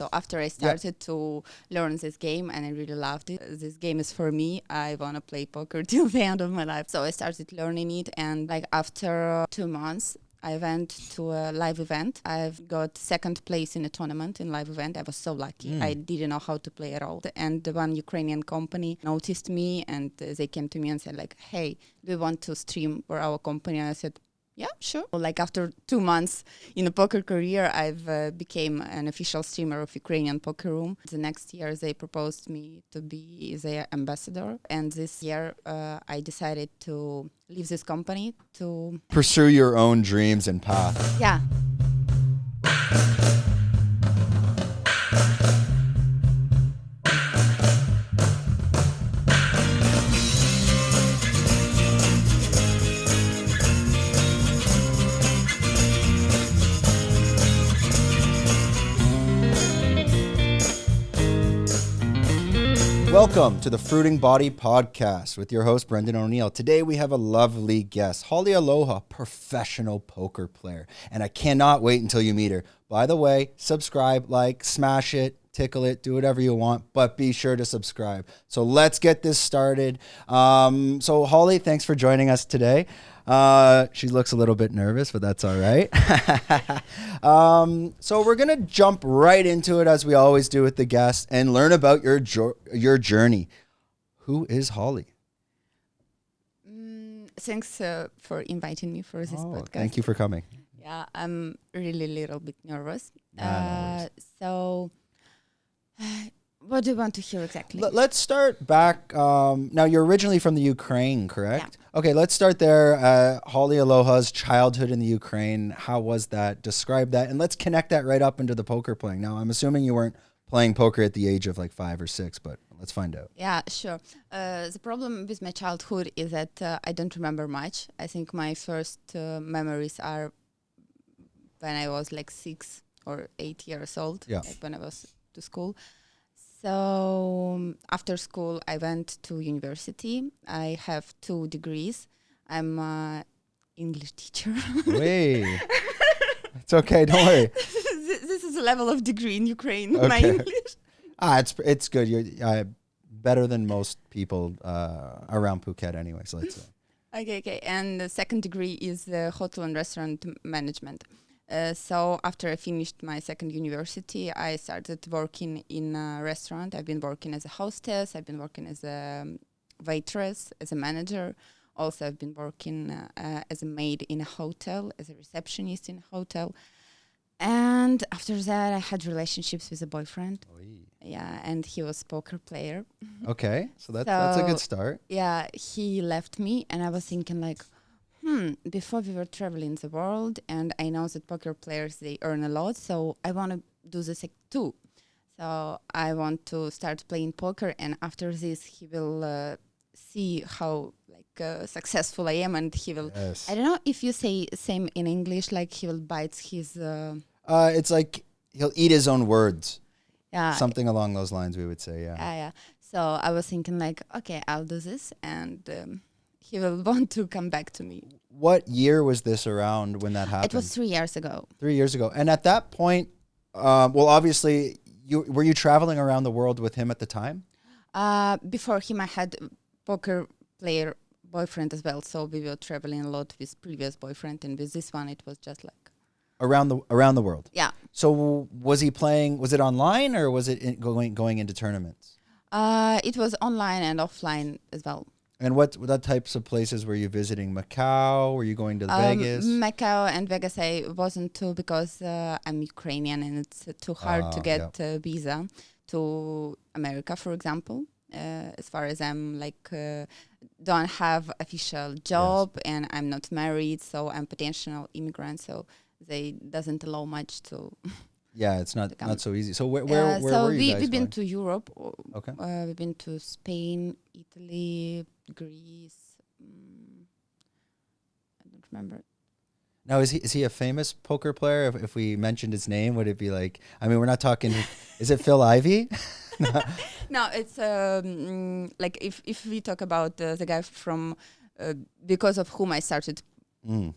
So after I started to learn this game and I really loved it, this game is for me. I want to play poker till the end of my life. So I started learning it, and like after 2 months, I went to a live event. I've got second place in a tournament in live event. I was so lucky. I didn't know how to play at all. And the one Ukrainian company noticed me, and they came to me and said like, hey, do you want to stream for our company? And I said, yeah, sure. Like after 2 months in a poker career, I've became an official streamer of Ukrainian Poker Room. The next year, they proposed me to be their ambassador. And this year, I decided to leave this company to pursue your own dreams and path. Yeah. Welcome to the Fruiting Body Podcast with your host, Brendan O'Neill. Today we have a lovely guest, Holy Aloha, professional poker player. And I cannot wait until you meet her. By the way, subscribe, like, smash it, tickle it, do whatever you want, but be sure to subscribe. So let's get this started. So Holly, thanks for joining us today. She looks a little bit nervous, but that's all right. So we're going to jump right into it as we always do with the guests and learn about your journey. Who is Holly? Thanks for inviting me for this podcast. Thank you for coming. Yeah, I'm really a little bit nervous. So what do you want to hear exactly? Let's start back. Now, you're originally from the Ukraine, correct? Yeah. Okay, let's start there. Holly Aloha's childhood in the Ukraine. How was that? Describe that. And let's connect that right up into the poker playing. Now, I'm assuming you weren't playing poker at the age of like 5 or 6, but let's find out. Yeah, sure. The problem with my childhood is that I don't remember much. I think my first memories are when I was like 6 or 8 years old, like when I was to school. So after school, I went to university. I have 2 degrees. I'm an English teacher. Wait, it's okay. Don't worry. This is a level of degree in Ukraine. Okay. My English. It's good. You're better than most people around Phuket, anyway. So let's say. Okay. And the second degree is hotel and restaurant management. So after I finished my second university, I started working in a restaurant. I've been working as a hostess. I've been working as a waitress, as a manager. Also, I've been working as a maid in a hotel, as a receptionist in a hotel. And after that, I had relationships with a boyfriend. Yeah, and he was a poker player. Okay, so that's a good start. Yeah, he left me, and I was thinking like, before we were traveling the world, and I know that poker players, they earn a lot, so I want to do this too. So I want to start playing poker, and after this, he will see how successful I am, and he will, I don't know if you say same in English, like he will bite his... It's like he'll eat his own words. Yeah. Something along those lines, we would say, Yeah. So I was thinking like, okay, I'll do this, and... he will want to come back to me. What year was this around when that happened? It was 3 years ago. 3 years ago. And at that point, well, obviously, were you traveling around the world with him at the time? Before him, I had poker player boyfriend as well. So we were traveling a lot with previous boyfriend. And with this one, it was just like... Around the world? Yeah. So was he playing, was it online or was it going into tournaments? It was online and offline as well. And what types of places were you visiting? Macau? Were you going to Vegas? Macau and Vegas I wasn't too because I'm Ukrainian and it's too hard to get a visa to America, for example. As far as I'm don't have official job and I'm not married, so I'm potential immigrant, so they doesn't allow much to... Yeah, it's not so easy. So where were you guys we've been going? to Europe. Okay. We've been to Spain, Italy, Greece. I don't remember. Now, is he a famous poker player? If we mentioned his name, would it be like? I mean, we're not talking. Is it Phil Ivey? No, it's like if we talk about the guy from because of whom I started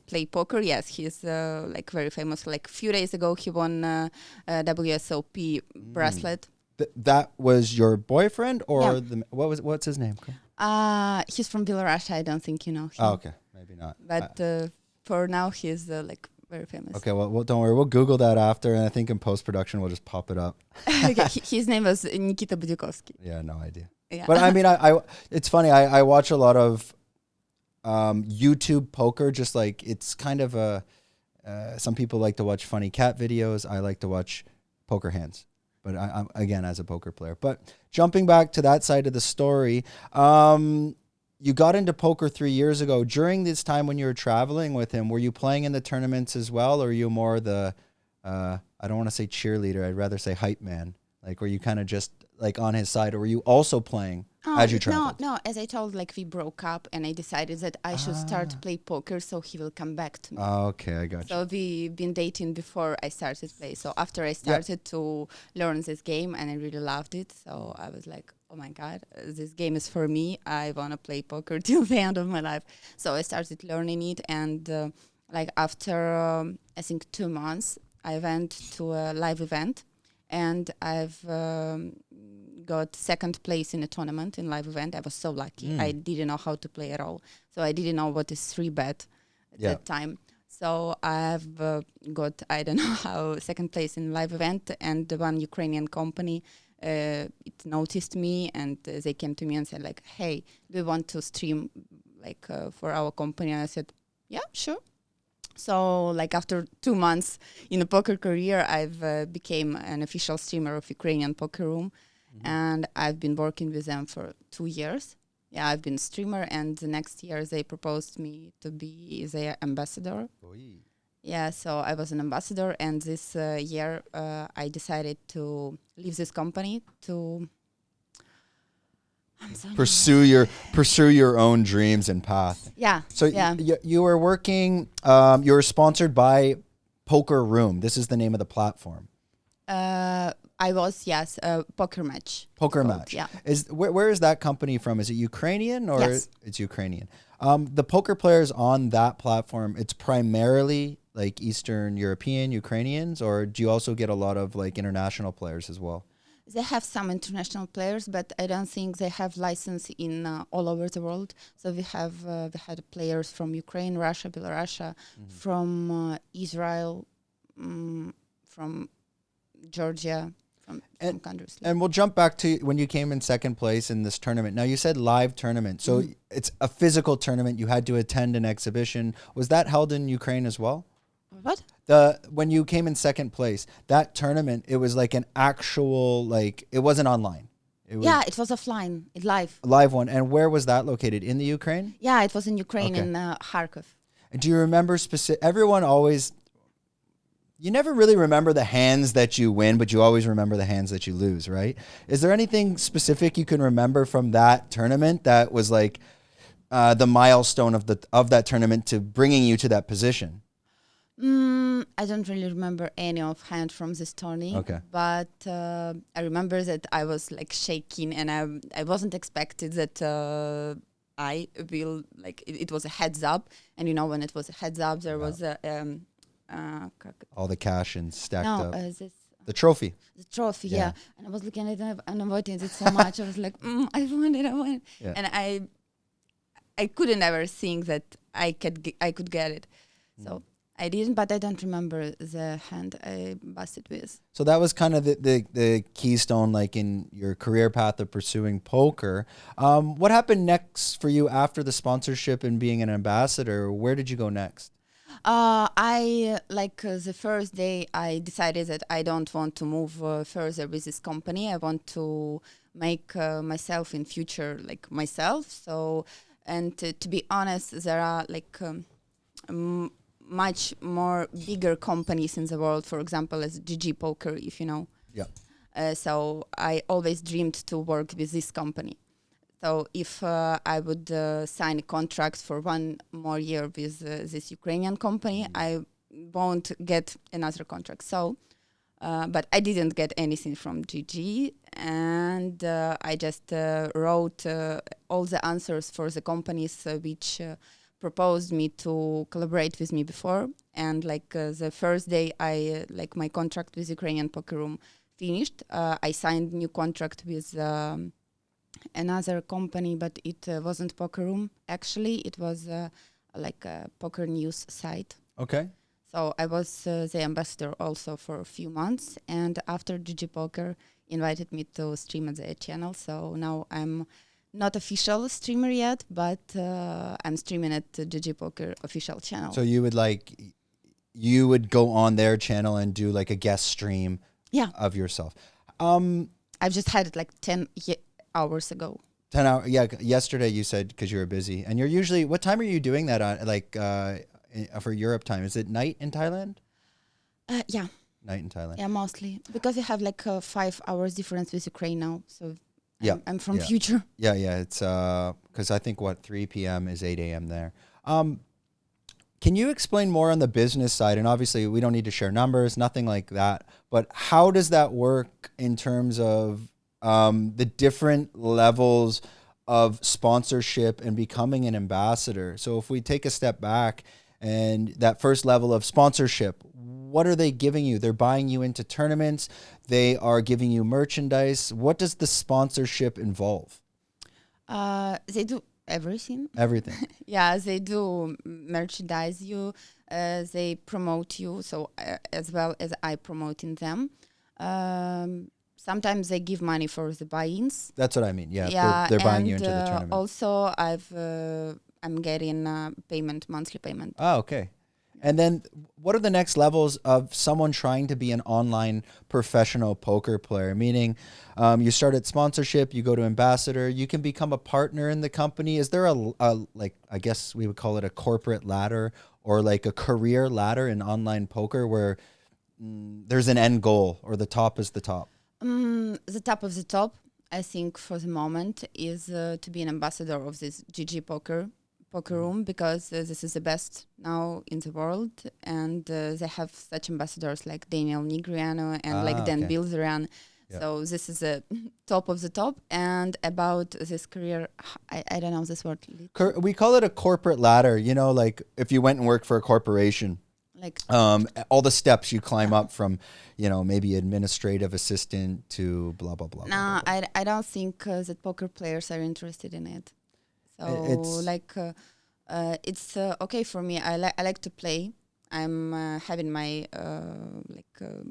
play poker. Yes, he's like very famous. Like a few days ago, he won a WSOP bracelet. That was your boyfriend, or Yeah. what's his name? He's from Belarus. I don't think you know him. Oh, okay, maybe not. But for now, he's like very famous. Okay, well, don't worry. We'll Google that after, and I think in post-production we'll just pop it up. Okay, his name was Nikita Budyukovsky. Yeah, no idea. Yeah. But I mean, I it's funny. I watch a lot of YouTube poker. Just like it's kind of a some people like to watch funny cat videos. I like to watch poker hands. But I'm again as a poker player. But jumping back to that side of the story, you got into poker 3 years ago. During this time when you were traveling with him, were you playing in the tournaments as well, or were you more the I don't want to say cheerleader, I'd rather say hype man? Like, were you kind of just like on his side, or were you also playing as you traveled? No. As I told, like we broke up, and I decided that I should start to play poker, so he will come back to me. Okay, I got you. So we've been dating before I started to play. So after I started to learn this game, and I really loved it, so I was like, oh my God, this game is for me. I want to play poker till the end of my life. So I started learning it, and like after I think 2 months, I went to a live event, and I've got second place in a tournament in live event. I was so lucky. I didn't know how to play at all. So I didn't know what is 3-bet at that time. So I've got, I don't know how, second place in live event, and the one Ukrainian company, it noticed me, and they came to me and said like, hey, we want to stream like for our company. And I said, yeah, sure. So like after 2 months in a poker career, I've became an official streamer of Ukrainian Poker Room, and I've been working with them for 2 years. Yeah, I've been streamer, and the next year they proposed me to be their ambassador. Yeah, so I was an ambassador, and this year I decided to leave this company to pursue your own dreams and path. Yeah. So you were working. You were sponsored by Poker Room. This is the name of the platform. I was, yes, PokerMatch. PokerMatch. Yeah. Where is that company from? Is it Ukrainian or Yes. It's Ukrainian? The poker players on that platform, it's primarily like Eastern European Ukrainians, or do you also get a lot of like international players as well? They have some international players, but I don't think they have license in all over the world. So we had players from Ukraine, Russia, Belarus, from Israel, from Georgia, from countries. And we'll jump back to when you came in second place in this tournament. Now you said live tournament, so it's a physical tournament. You had to attend an exhibition. Was that held in Ukraine as well? What? When you came in second place, that tournament, it was like an actual, like, it wasn't online. It was offline, live. Live one. And where was that located? In the Ukraine? Yeah, it was in Ukraine, in Kharkov. And do you remember everyone always, you never really remember the hands that you win, but you always remember the hands that you lose, right? Is there anything specific you can remember from that tournament that was like the milestone of that tournament to bringing you to that position? I don't really remember any offhand from this tourney. Okay. But I remember that I was like shaking, and I wasn't expected that I will, like, it was a heads up. And you know, when it was a heads up, there was a all the cash and stacked up. The trophy. The trophy, yeah. And I was looking at it and I wanted it so much. I was like, I want it. Yeah. And I couldn't ever think that I could get it. So I didn't, but I don't remember the hand I busted with. So that was kind of the keystone, like in your career path of pursuing poker. What happened next for you after the sponsorship and being an ambassador? Where did you go next? The first day I decided that I don't want to move further with this company. I want to make myself in future like myself. So, and to be honest, there are like much more bigger companies in the world, for example, as GG Poker, if you know. Yeah. So I always dreamed to work with this company. So if I would sign a contract for 1 more year with this Ukrainian company, I won't get another contract. So, but I didn't get anything from GG, and I just wrote all the answers for the companies which proposed me to collaborate with me before, and the first day I my contract with Ukrainian Poker Room finished, I signed new contract with another company, but it wasn't Poker Room. Actually, it was a poker news site. Okay. So I was the ambassador also for a few months, and after GG Poker invited me to stream at their channel. So now I'm not official streamer yet, but I'm streaming at the GG Poker official channel. So you would go on their channel and do like a guest stream of yourself. I've just had it 10 hours ago. 10 hours. Yeah. Yesterday you said, because you were busy, and you're usually, what time are you doing that on? For Europe time, is it night in Thailand? Yeah. Night in Thailand. Yeah, mostly because we have 5 hours difference with Ukraine now. So I'm from future. Yeah. It's because I think 3 p.m. is 8 a.m. there. Can you explain more on the business side? And obviously we don't need to share numbers, nothing like that. But how does that work in terms of the different levels of sponsorship and becoming an ambassador? So if we take a step back, and that first level of sponsorship, what are they giving you? They're buying you into tournaments. They are giving you merchandise. What does the sponsorship involve? They do everything. Everything. Yeah, they do merchandise you. They promote you. So as well as I promoting them. Sometimes they give money for the buy-ins. That's what I mean. Yeah, they're buying you into the tournament. Also, I'm getting monthly payment. Oh, okay. And then what are the next levels of someone trying to be an online professional poker player? Meaning you start at sponsorship, you go to ambassador, you can become a partner in the company. Is there I guess we would call it a corporate ladder or a career ladder in online poker where there's an end goal or the top is the top? The top of the top, I think for the moment, is to be an ambassador of this GG Poker Room, because this is the best now in the world, and they have such ambassadors like Daniel Negreanu and Dan Bilzerian. Yeah. So this is the top of the top. And about this career, I don't know this word. We call it a corporate ladder. If you went and worked for a corporation. All the steps you climb up from, maybe administrative assistant to blah, blah, blah. No, blah, blah, blah. I don't think that poker players are interested in it. So it's okay for me. I like to play. I'm having my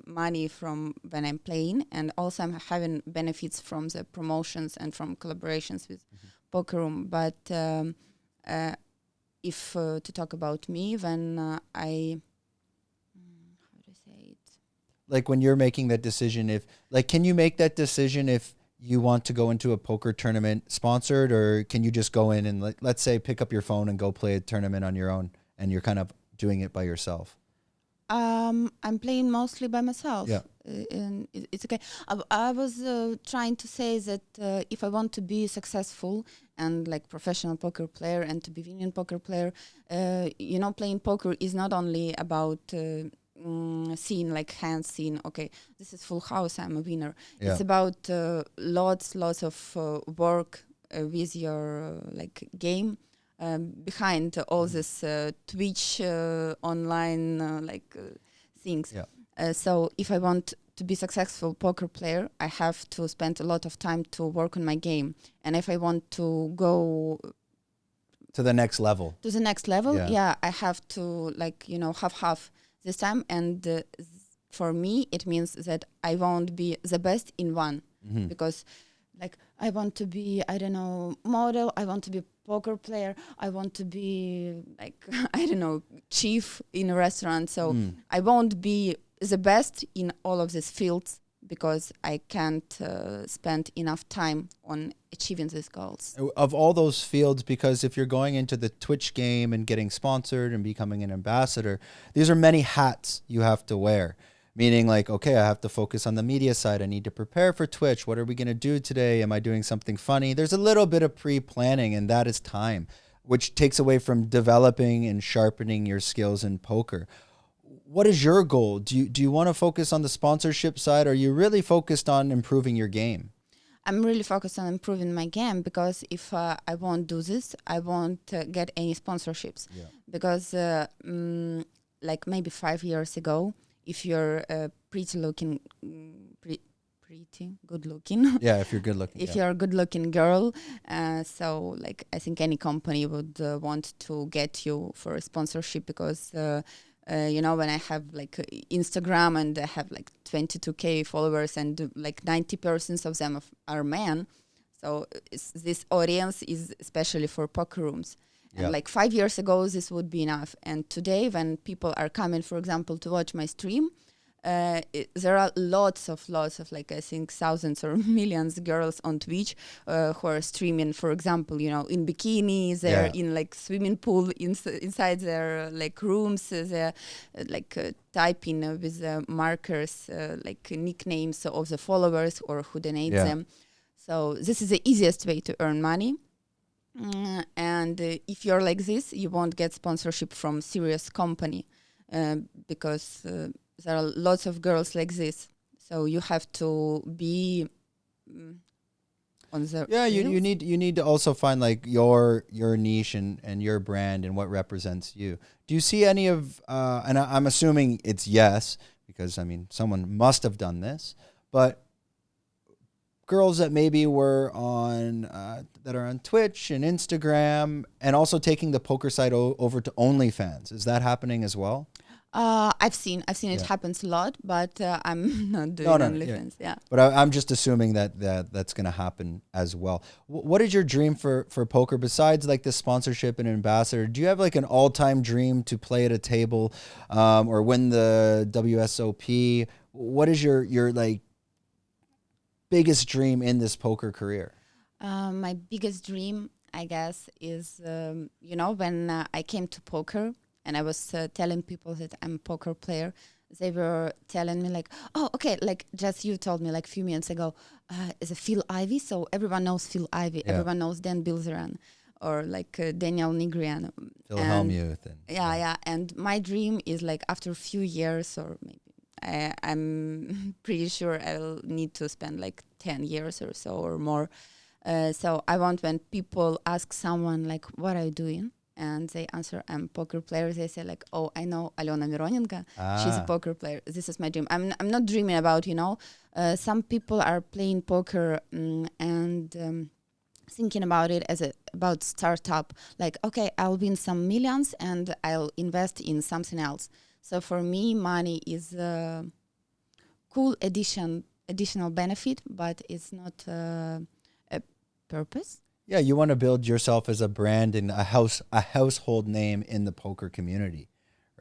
money from when I'm playing, and also I'm having benefits from the promotions and from collaborations with Poker Room. But if to talk about me, when when you're making that decision, can you make that decision if you want to go into a poker tournament sponsored, or can you just go in and let's say pick up your phone and go play a tournament on your own and you're kind of doing it by yourself? I'm playing mostly by myself. Yeah. And it's okay. I was trying to say that if I want to be successful and professional poker player and to be winning poker player, playing poker is not only about seeing hands, seeing okay, this is full house, I'm a winner. Yeah. It's about lots of work with your game behind all this Twitch online things. Yeah. So if I want to be successful poker player, I have to spend a lot of time to work on my game. And if I want to go to the next level, I have to half this time, and for me it means that I won't be the best in one, because I want to be, I don't know, model, I want to be poker player, I want to be I don't know, chief in a restaurant, so I won't be the best in all of these fields because I can't spend enough time on achieving these goals. Of all those fields, because if you're going into the Twitch game and getting sponsored and becoming an ambassador, these are many hats you have to wear. Meaning okay, I have to focus on the media side. I need to prepare for Twitch. What are we going to do today? Am I doing something funny? There's a little bit of pre-planning, and that is time, which takes away from developing and sharpening your skills in poker. What is your goal? Do you want to focus on the sponsorship side, or are you really focused on improving your game? I'm really focused on improving my game, because if I won't do this, I won't get any sponsorships. Yeah. Because like maybe 5 years ago, if you're pretty good looking, Yeah, if you're good looking. if you're a good looking girl, so like I think any company would want to get you for a sponsorship, because when I have like Instagram and I have like 22k followers, and like 90% of them are men, so this audience is especially for poker rooms. And like 5 years ago, this would be enough. And today, when people are coming, for example, to watch my stream, there are lots of like I think thousands or millions girls on Twitch who are streaming, for example, in bikinis, they're in like swimming pool inside their like rooms, they're like typing with markers like nicknames of the followers or who donate them. So this is the easiest way to earn money. And if you're like this, you won't get sponsorship from serious company because there are lots of girls like this. So you have to be on the you need to also find like your niche and your brand and what represents you. Do you see any of and I'm assuming it's yes, because I mean someone must have done this, but girls that maybe were on that are on Twitch and Instagram, and also taking the poker side over to OnlyFans. Is that happening as well? I've seen it happens a lot, but I'm not doing OnlyFans. Yeah. But I'm just assuming that's going to happen as well. What is your dream for poker besides like the sponsorship and ambassador? Do you have like an all-time dream to play at a table or win the WSOP? What is your like biggest dream in this poker career? My biggest dream, I guess, is when I came to poker and I was telling people that I'm a poker player, they were telling me like, oh, okay, like just you told me like a few minutes ago, is a Phil Ivey, so everyone knows Phil Ivey, everyone knows Dan Bilzerian, or like Daniel Nigrian. Phil Hellmuth. And my dream is like after a few years, or maybe I'm pretty sure I'll need to spend like 10 years or so or more. So I want when people ask someone like, what are you doing? And they answer, I'm a poker player. They say like, oh, I know Alena Mironenko. She's a poker player. This is my dream. I'm not dreaming about, some people are playing poker and thinking about it as about startup. Like, okay, I'll win some millions and I'll invest in something else. So for me, money is a cool additional benefit, but it's not a purpose. Yeah, you want to build yourself as a brand and a household name in the poker community,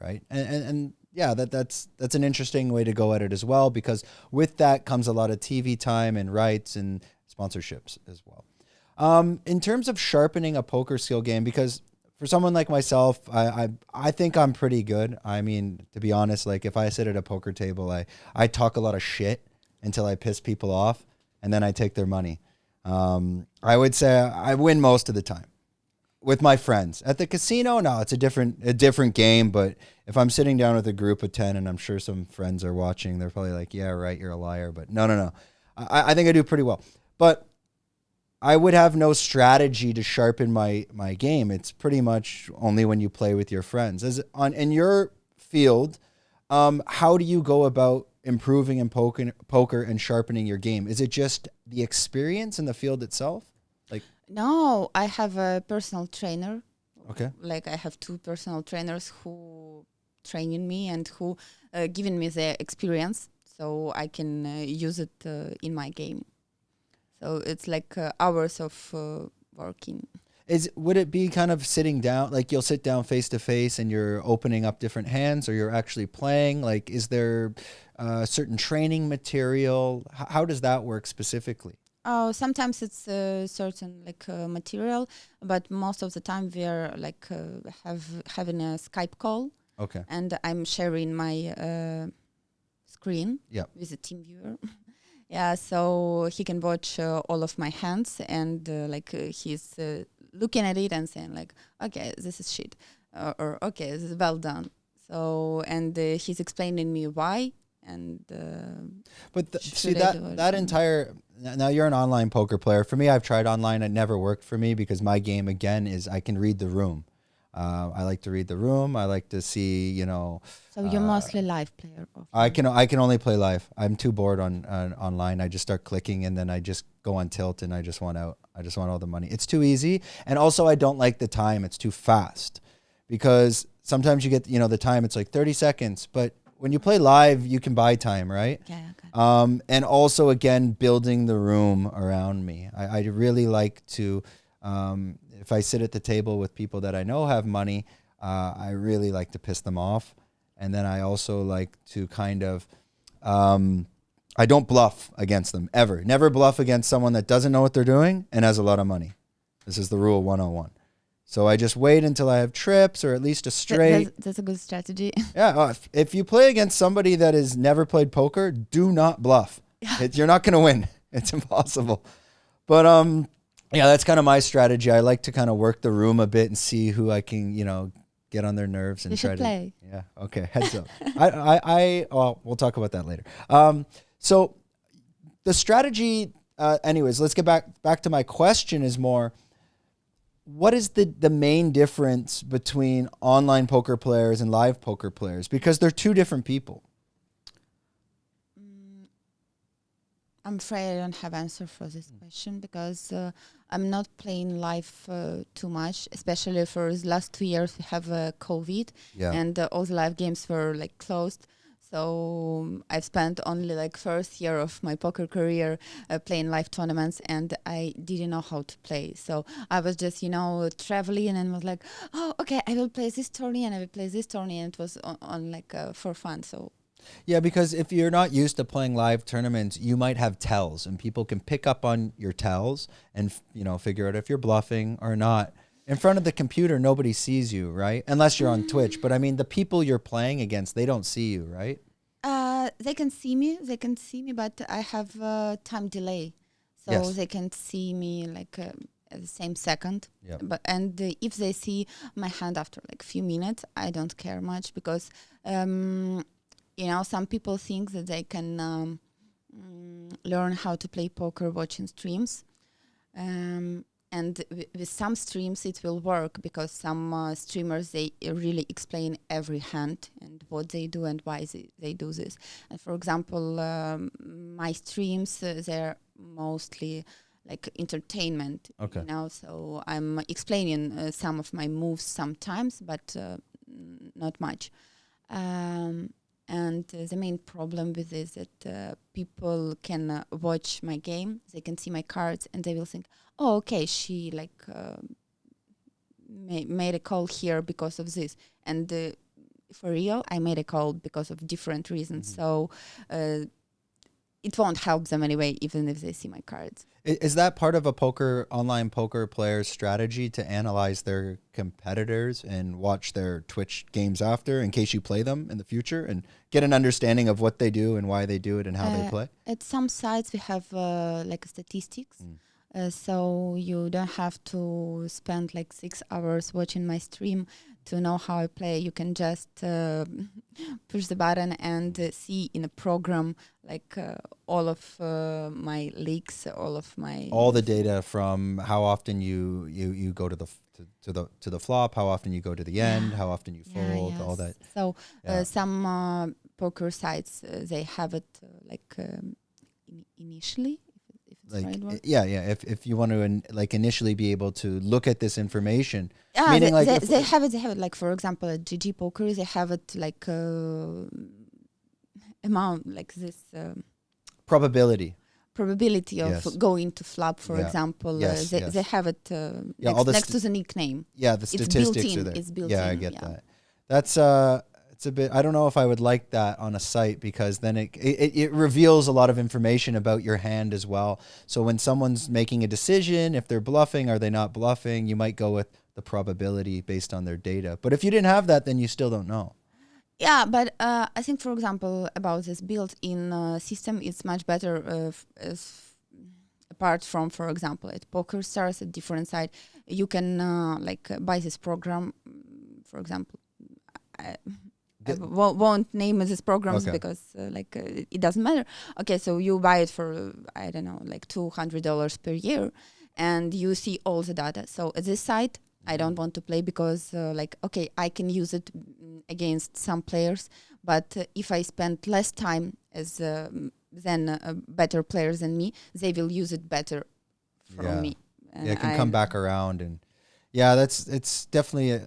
right? And yeah, that's an interesting way to go at it as well, because with that comes a lot of TV time and rights and sponsorships as well. In terms of sharpening a poker skill game, because for someone like myself, I think I'm pretty good. I mean, to be honest, like if I sit at a poker table, I talk a lot of shit until I piss people off, and then I take their money. I would say I win most of the time with my friends. At the casino, no, it's a different game. But if I'm sitting down with a group of 10, and I'm sure some friends are watching, they're probably like, yeah, right, you're a liar. But no. I think I do pretty well. But I would have no strategy to sharpen my game. It's pretty much only when you play with your friends. In your field, how do you go about improving in poker and sharpening your game? Is it just the experience in the field itself? Like, no, I have a personal trainer. Okay. Like I have 2 personal trainers who training me and who giving me their experience, so I can use it in my game. So it's like hours of working. Would it be kind of sitting down, like you'll sit down face to face and you're opening up different hands, or you're actually playing? Like, is there certain training material? How does that work specifically? Oh, sometimes it's certain like material, but most of the time we're like having a Skype call. Okay. And I'm sharing my screen with a team viewer. Yeah, so he can watch all of my hands, and he's looking at it and saying like, okay, this is shit, or okay, this is well done. So, and he's explaining me why, and but see that entire, now you're an online poker player. For me, I've tried online. It never worked for me because my game again is I can read the room. I like to read the room. I like to see, So you're mostly live player. I can only play live. I'm too bored on online. I just start clicking and then I just go on tilt and I just want out. I just want all the money. It's too easy. And also I don't like the time. It's too fast because sometimes you get, the time, it's like 30 seconds, but when you play live, you can buy time, right? Yeah. Okay. And also again, building the room around me. I really like to, if I sit at the table with people that I know have money, I really like to piss them off. And then I also like to kind of, I don't bluff against them ever. Never bluff against someone that doesn't know what they're doing and has a lot of money. This is the rule 101. So I just wait until I have trips or at least a straight. That's a good strategy. Yeah. If you play against somebody that has never played poker, do not bluff. You're not going to win. It's impossible. But yeah, that's kind of my strategy. I like to kind of work the room a bit and see who I can, get on their nerves and You should play. Yeah. Okay. Heads up. We'll talk about that later. So the strategy, anyways, let's get back to my question is more, what is the main difference between online poker players and live poker players? Because they're two different people. I'm afraid I don't have answer for this question because I'm not playing live too much, especially for the last 2 years we have COVID and all the live games were like closed. So I've spent only like first year of my poker career playing live tournaments and I didn't know how to play. So I was just, traveling and was like, oh, okay, I will play this tourney and I will play this tourney. And it was on like for fun. So. Yeah, because if you're not used to playing live tournaments, you might have tells and people can pick up on your tells and, figure out if you're bluffing or not. In front of the computer, nobody sees you, right? Unless you're on Twitch. But I mean, the people you're playing against, they don't see you, right? They can see me, but I have time delay. So they can see me like at the same second. Yep. And if they see my hand after like a few minutes, I don't care much because, some people think that they can learn how to play poker watching streams. And with some streams it will work because some streamers, they really explain every hand and what they do and why they do this. And for example, my streams, they're mostly like entertainment, okay. So I'm explaining some of my moves sometimes, but not much. And the main problem with this is that people can watch my game, they can see my cards, and they will think, oh, okay, she like made a call here because of this. And for real, I made a call because of different reasons. So it won't help them anyway, even if they see my cards. Is that part of a online poker player's strategy to analyze their competitors and watch their Twitch games after in case you play them in the future and get an understanding of what they do and why they do it and how they play? At some sites we have like statistics. So you don't have to spend like 6 hours watching my stream to know how I play. You can just push the button and see in a program like all of my leaks, all the data from how often you go to the flop, how often you go to the end, how often you fold, all that. So some poker sites they have it initially. If you want to initially be able to look at this information, meaning they have it like, for example, at GG Poker they have it like amount like this probability of going to flop, for example. They have it next to the nickname. Yeah, the statistics are there. It's built in. I get that. That's it's a bit, I don't know if I would like that on a site because then it reveals a lot of information about your hand as well. So when someone's making a decision, if they're bluffing, are they not bluffing, you might go with the probability based on their data. But if you didn't have that, then you still don't know. Yeah, but I think, for example, about this built-in system, it's much better apart from, for example, at PokerStars, a different site. You can buy this program, for example. I won't name these programs because it doesn't matter. Okay, so you buy it for I don't know, like $200 per year, and you see all the data. So at this site, I don't want to play because I can use it against some players, but if I spend less time as than better players than me, they will use it better from me. And it can come back around, and it's definitely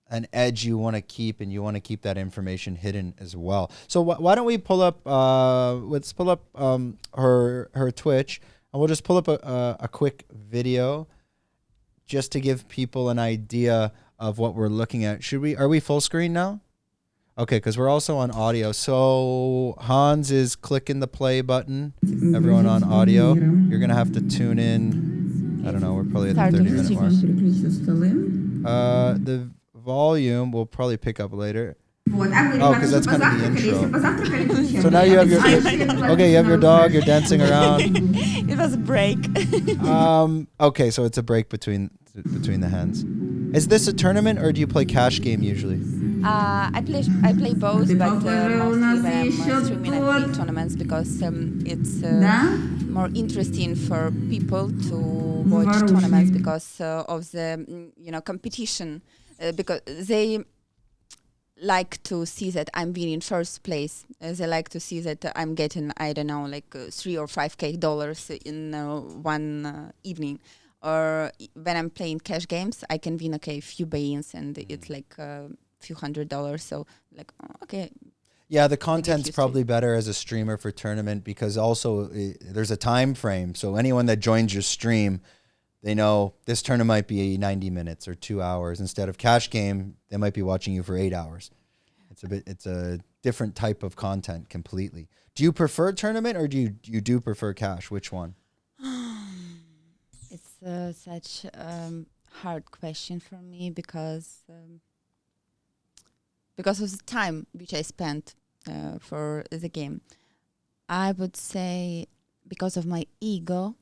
an edge you want to keep, and you want to keep that information hidden as well. So why don't we pull up? Let's pull up her Twitch, and we'll just pull up a quick video, just to give people an idea of what we're looking at. Are we full screen now? Okay, because we're also on audio. So Hans is clicking the play button. Everyone on audio, you're gonna have to tune in. I don't know. We're probably at the 30-minute mark. The volume we'll probably pick up later. Oh, because that's kind of the intro. So now you have your dog. You're dancing around. It was a break. Okay, so it's a break between the hands. Is this a tournament, or do you play cash game usually? I play both, but mostly when I'm streaming, I play tournaments because it's more interesting for people to watch tournaments because of the competition, because they like to see that I'm winning first place. They like to see that I'm getting, I don't know, like $3 or $5K in one evening. Or when I'm playing cash games, I can win a few buy-ins, and it's like a few $100. So okay. Yeah, the content's probably better as a streamer for tournament, because also there's a time frame. So anyone that joins your stream, they know this tournament might be 90 minutes or 2 hours. Instead of cash game, they might be watching you for 8 hours. It's a different type of content completely. Do you prefer tournament, or do you do prefer cash? Which one? It's such hard question for me because of the time which I spent for the game. I would say because of my ego,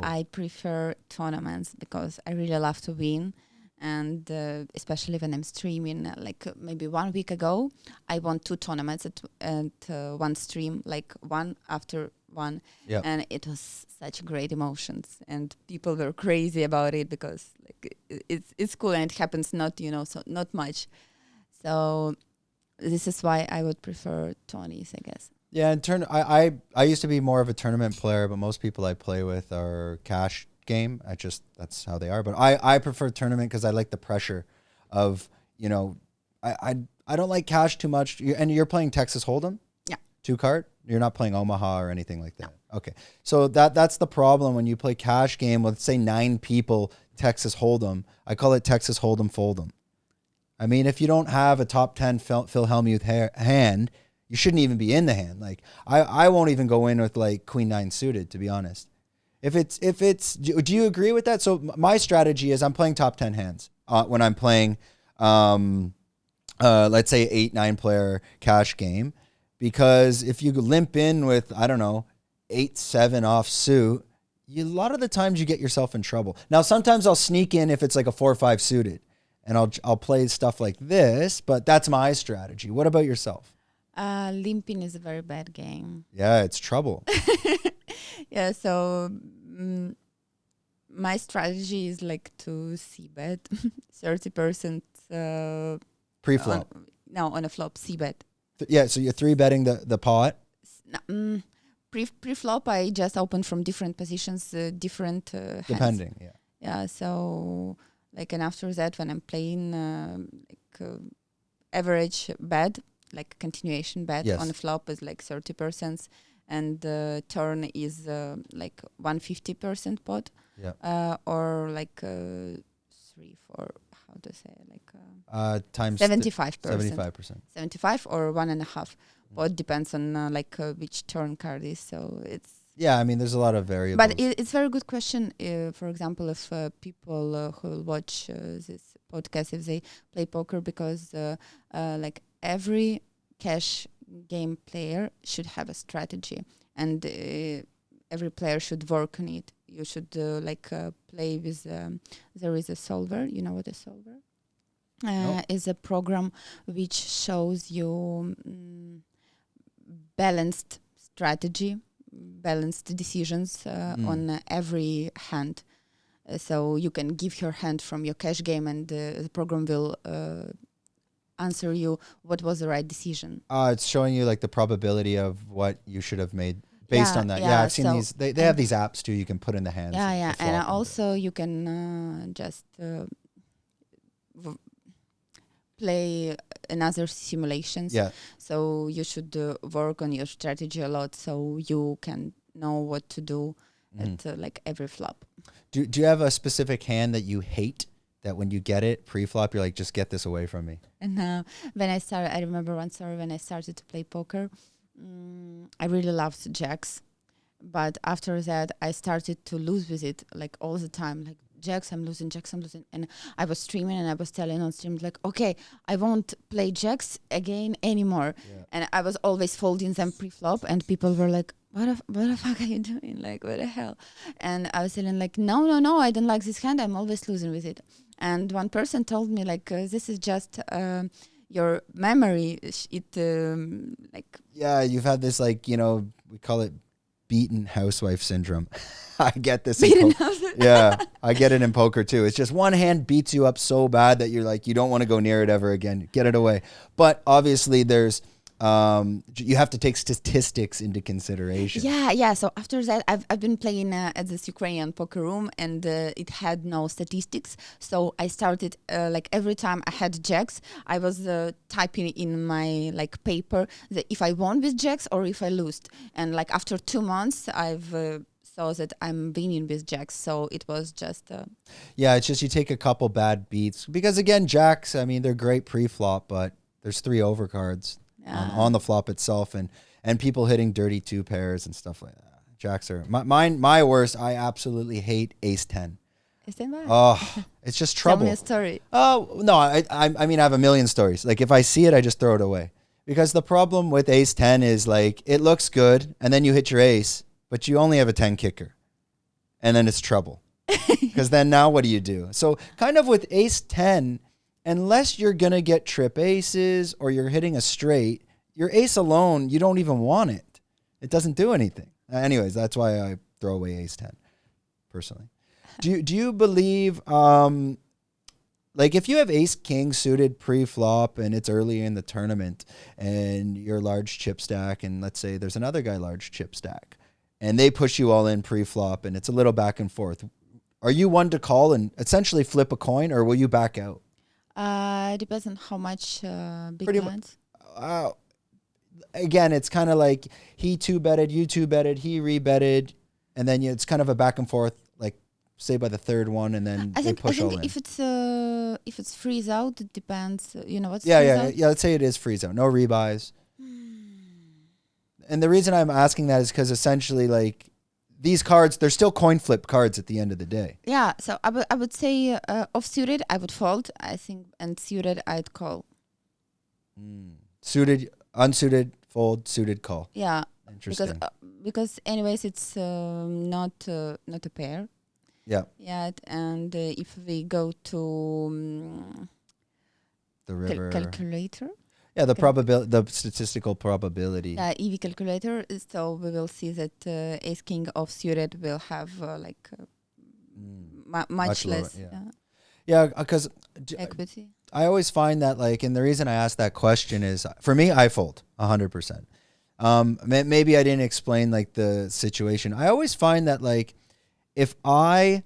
I prefer tournaments because I really love to win. And especially when I'm streaming, like maybe 1 week ago, I won 2 tournaments at one stream, like one after one. Yep. And it was such great emotions. And people were crazy about it because like it's cool, and it happens not much. So this is why I would prefer tourneys, I guess. Yeah, I used to be more of a tournament player, but most people I play with are cash game. That's how they are. But I prefer tournament because I like the pressure of, I don't like cash too much. And you're playing Texas Hold'em? Yeah. 2-card? You're not playing Omaha or anything like that? No. Okay. So that's the problem when you play cash game with, say, 9 people, Texas Hold'em. I call it Texas Hold'em Fold'em. I mean, if you don't have a top 10 Phil Hellmuth hand, you shouldn't even be in the hand. Like I won't even go in with like Queen 9 suited, to be honest. If it's, do you agree with that? So my strategy is I'm playing top 10 hands when I'm playing, let's say 8-9 player cash game, because if you limp in with, I don't know, 8-7 offsuit, a lot of the times you get yourself in trouble. Now, sometimes I'll sneak in if it's like a 4-5 suited, and I'll play stuff like this, but that's my strategy. What about yourself? Limping is a very bad game. Yeah, it's trouble. Yeah, so my strategy is like to c-bet 30% pre-flop. On a flop c-bet. Yeah, so you're 3-betting the pot. Pre-flop, I just open from different positions, different hands. Depending, yeah. Yeah, so and after that, when I'm playing average bet, like continuation bet, yes, on the flop is like 30%, and turn is like 150% pot, or like 3-4, how to say, like times 75%. 75%. 75 or 1.5 pot, depends on which turn card is. So it's. Yeah, I mean, there's a lot of variables. But it's a very good question. For example, if people who watch this podcast, if they play poker, because like every cash game player should have a strategy, and every player should work on it. You should play with. There is a solver. You know what a solver? is a program which shows you balanced strategy, balanced decisions on every hand. So you can give your hand from your cash game, and the program will answer you what was the right decision. It's showing you like the probability of what you should have made based on that. Yeah, I've seen these. They have these apps too. You can put in the hands. Yeah, and also you can just play another simulations. Yeah. So you should work on your strategy a lot, so you can know what to do at like every flop. Do you have a specific hand that you hate? That when you get it pre-flop, you're like, just get this away from me. And when I started, I remember one story when I started to play poker. I really loved jacks, but after that, I started to lose with it like all the time. Like jacks, I'm losing, and I was streaming and I was telling on stream like, okay, I won't play jacks again anymore. Yeah. And I was always folding them pre-flop, and people were like, what the fuck are you doing? Like, what the hell? And I was telling like, no, I don't like this hand. I'm always losing with it. And one person told me like, this is just your memory. Yeah, you've had this like, we call it beaten housewife syndrome. I get this. Yeah, I get it in poker too. It's just one hand beats you up so bad that you're like, you don't want to go near it ever again. Get it away. But obviously there's, you have to take statistics into consideration. Yeah. So after that, I've been playing at this Ukrainian poker room, and it had no statistics. So I started like every time I had jacks, I was typing in my like paper that if I won with jacks or if I lost. And like after 2 months, I've saw that I'm winning with jacks. So it was just yeah, it's just you take a couple bad beats because again, jacks, I mean, they're great pre-flop, but there's 3 overcards. On the flop itself, and people hitting dirty 2 pairs and stuff like that. Jacks are my worst. I absolutely hate ace 10. Ace 10 bad? Oh, it's just trouble. Tell me a story. Oh no, I mean I have a million stories. Like if I see it, I just throw it away because the problem with ace 10 is like it looks good and then you hit your ace, but you only have a 10 kicker, and then it's trouble because then now what do you do? So kind of with ace 10. Unless you're going to get trip aces or you're hitting a straight, your ace alone, you don't even want it. It doesn't do anything. Anyways, that's why I throw away ace 10, personally. Do you believe, like if you have ace king suited pre-flop and it's early in the tournament and you're large chip stack and let's say there's another guy large chip stack and they push you all in pre-flop and it's a little back and forth, are you one to call and essentially flip a coin or will you back out? It depends on how much big blinds. Again, it's kind of like he 2-betted, you 2-betted, he re-betted, and then it's kind of a back and forth, like say by the third one, and then they push all in. I think if it's freeze out, it depends. You know what's yeah. Let's say it is freeze out, no rebuys. And the reason I'm asking that is because essentially, like these cards, they're still coin flip cards at the end of the day. Yeah, so I would say off-suited, I would fold, I think, and suited, I'd call. Suited, unsuited, fold, suited, call. Yeah. Interesting. Because anyways, it's not a pair. Yeah. Yeah, and if we go to the river calculator. Yeah, the statistical probability. EV calculator. So we will see that ace king off suited will have much less. Yeah, because equity. I always find that and the reason I ask that question is for me, I fold 100%. Maybe I didn't explain the situation. I always find that if I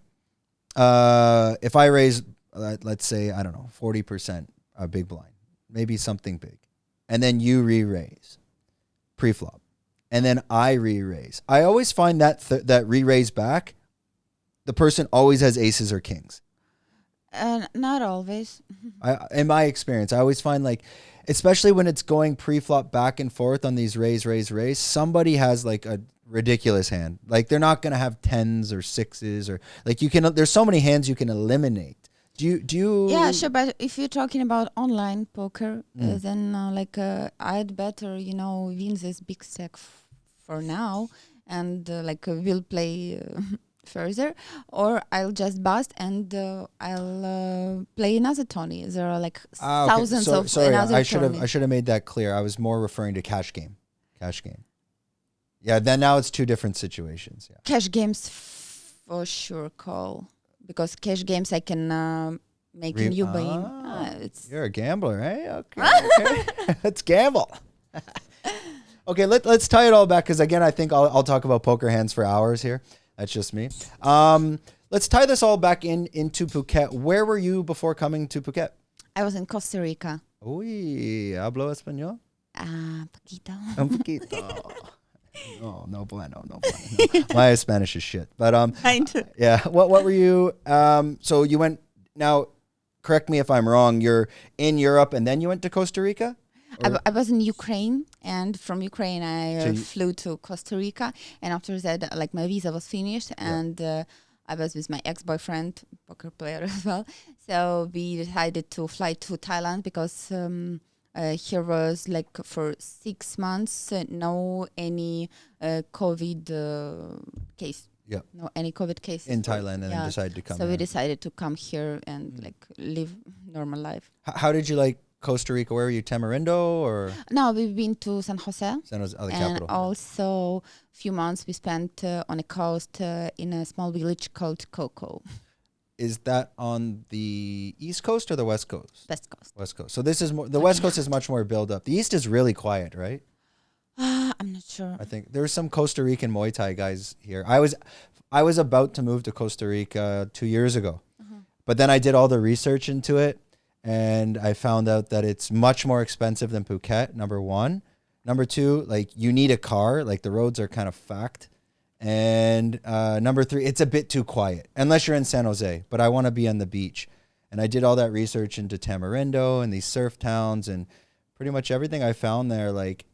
raise, let's say, I don't know, 40% a big blind, maybe something big, and then you re-raise pre-flop, and then I re-raise. I always find that that re-raise back, the person always has aces or kings. Not always. In my experience, I always find especially when it's going pre-flop back and forth on these raise, somebody has a ridiculous hand. They're not going to have 10s or 6s or there's so many hands you can eliminate. Do you? Yeah, sure. But if you're talking about online poker, then I'd better, win this big stack for now, and we'll play further, or I'll just bust and I'll play another tourney. There are like thousands of sorry, another I tourneys. should have made that clear. I was more referring to cash game. Yeah, then now it's two different situations. Yeah. Cash games for sure call, because cash games I can make a new game. You're a gambler, eh? Okay. Let's gamble. Okay, let's tie it all back, because again, I think I'll talk about poker hands for hours here. That's just me. Let's tie this all back into Phuket. Where were you before coming to Phuket? I was in Costa Rica. Uy, hablo español? Poquito. Un poquito. No bueno. My Spanish is shit. But yeah. What were you? So you went. Now, correct me if I'm wrong. You're in Europe and then you went to Costa Rica. I was in Ukraine, and from Ukraine I flew to Costa Rica, and after that, like, my visa was finished, and I was with my ex-boyfriend, poker player as well. So we decided to fly to Thailand because here was like for 6 months no any COVID case. Yeah. No any COVID cases In Thailand, and then decided to come. So we decided to come here and like live normal life. How did you like Costa Rica? Where were you? Tamarindo or? No, we've been to San Jose. San Jose, the and capital. Also a few months we spent on the coast in a small village called Coco. Is that on the East Coast or the West Coast? West Coast. West Coast. So this is more, the West Coast is much more build up. The East is really quiet, right? I'm not sure. I think there's some Costa Rican Muay Thai guys here. I was about to move to Costa Rica 2 years ago, but then I did all the research into it, and I found out that it's much more expensive than Phuket. Number one. Number two, like, you need a car. Like, the roads are kind of fucked. And number three, it's a bit too quiet, unless you're in San Jose. But I want to be on the beach. And I did all that research into Tamarindo and these surf towns, and pretty much everything I found there, like,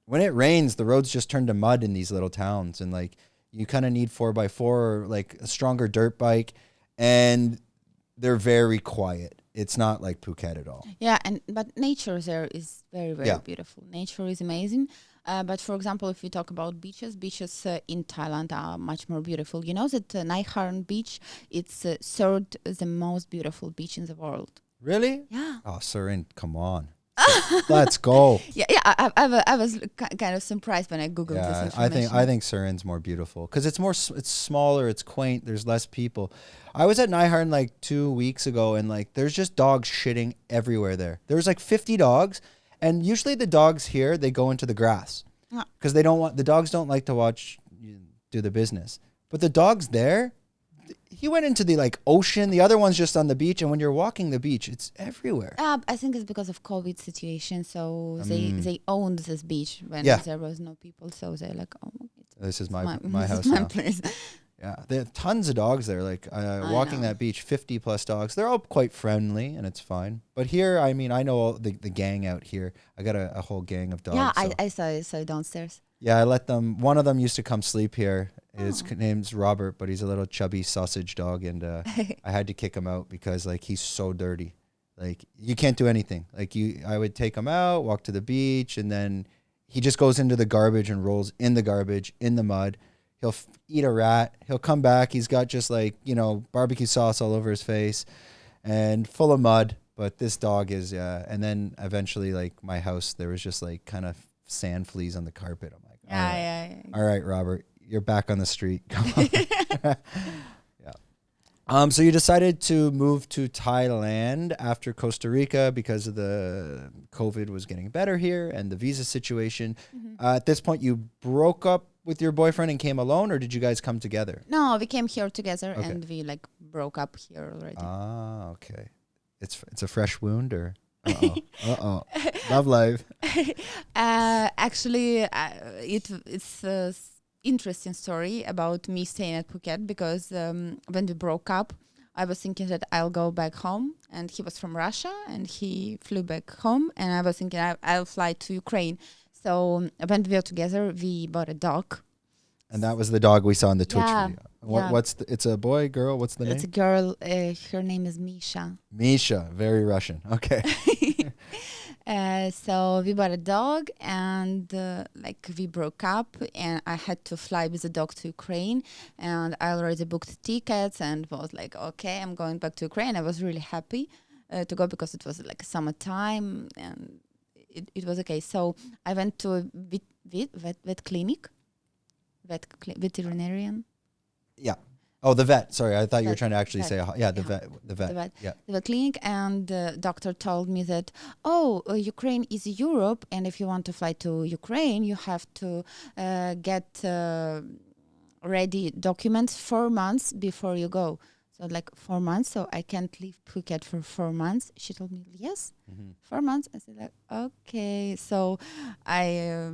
when it rains, the roads just turn to mud in these little towns. And, like, you kind of need 4x4 or, like, a stronger dirt bike. And they're very quiet. It's not like Phuket at all. Yeah, but nature there is very, very beautiful. Nature is amazing. But for example, if we talk about beaches in Thailand are much more beautiful. You know that Nai Harn beach, it's third the most beautiful beach in the world. Really? Yeah. Oh, Surin, come on. Let's go. Yeah. I was kind of surprised when I googled this information. I think Surin's more beautiful because it's smaller, it's quaint, there's less people. I was at Nai Harn like 2 weeks ago, and like there's just dogs shitting everywhere there. There's like 50 dogs. And usually the dogs here, they go into the grass because the dogs don't like to watch you do the business. But the dogs there, he went into the like ocean. The other one's just on the beach. And when you're walking the beach, it's everywhere. I think it's because of COVID situation. So they owned this beach when there was no people. So they're like, oh, this is my house this is my now. place. Yeah, they have tons of dogs there. Like walking that beach, 50 plus dogs. They're all quite friendly, and it's fine. But here, I mean, I know all the gang out here. I got a whole gang of dogs. Yeah, so. I saw downstairs. Yeah, I let them. One of them used to come sleep here. His name's Robert, but he's a little chubby sausage dog, and I had to kick him out because like he's so dirty. Like you can't do anything. Like I would take him out, walk to the beach, and then he just goes into the garbage and rolls in the garbage in the mud. He'll eat a rat. He'll come back. He's got just like, barbecue sauce all over his face and full of mud. But this dog is, and then eventually, like, my house, there was just like kind of sand fleas on the carpet. I'm like, all right, Robert, you're back on the street. Come on. So you decided to move to Thailand after Costa Rica because of the COVID was getting better here and the visa situation. At this point, you broke up with your boyfriend and came alone, or did you guys come together? No, we came here together and we like broke up here already. Ah, okay. It's a fresh wound, or love life. Actually, it's a interesting story about me staying at Phuket because when we broke up, I was thinking that I'll go back home, and he was from Russia and he flew back home, and I was thinking I'll fly to Ukraine. So when we were together, we bought a dog. And that was the dog we saw in the Twitch video. It's a boy, girl? What's the name? It's a girl. Her name is Misha. Misha, very Russian. Okay. So we bought a dog, and like we broke up, and I had to fly with the dog to Ukraine, and I already booked tickets and was like, okay, I'm going back to Ukraine. I was really happy to go because it was like summertime, and it was okay. So I went to a vet clinic, veterinarian. Yeah. Oh, the vet. Sorry, I thought you were Vet, trying to actually vet. say, the vet. The vet. Yeah. The clinic, and the doctor told me that, Ukraine is Europe, and if you want to fly to Ukraine, you have to get ready documents 4 months before you go. So like 4 months, so I can't leave Phuket for 4 months. She told me, yes, 4 months. I said like, okay. So I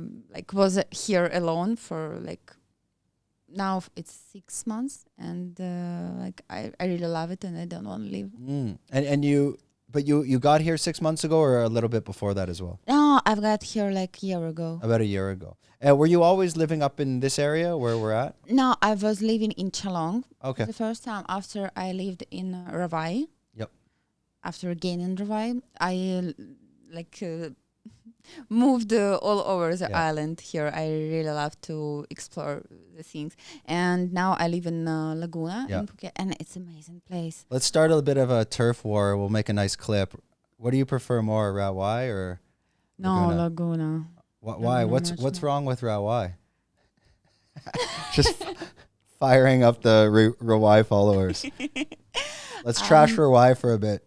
was here alone for like, now it's 6 months, and I really love it, and I don't want to leave. And you got here 6 months ago, or a little bit before that as well? No, I've got here like a year ago. About a year ago. Were you always living up in this area where we're at? No, I was living in Chalong. Okay. The first time after I lived in Rawai. Yep. After again in Rawai, I moved all over the island here. I really love to explore the things. And now I live in Laguna in Phuket, and it's an amazing place. Let's start a bit of a turf war. We'll make a nice clip. What do you prefer more, Rawai or Laguna? No, Laguna. Why? What's wrong with Rawai? Just firing up the Rawai followers. Let's trash Rawai for a bit.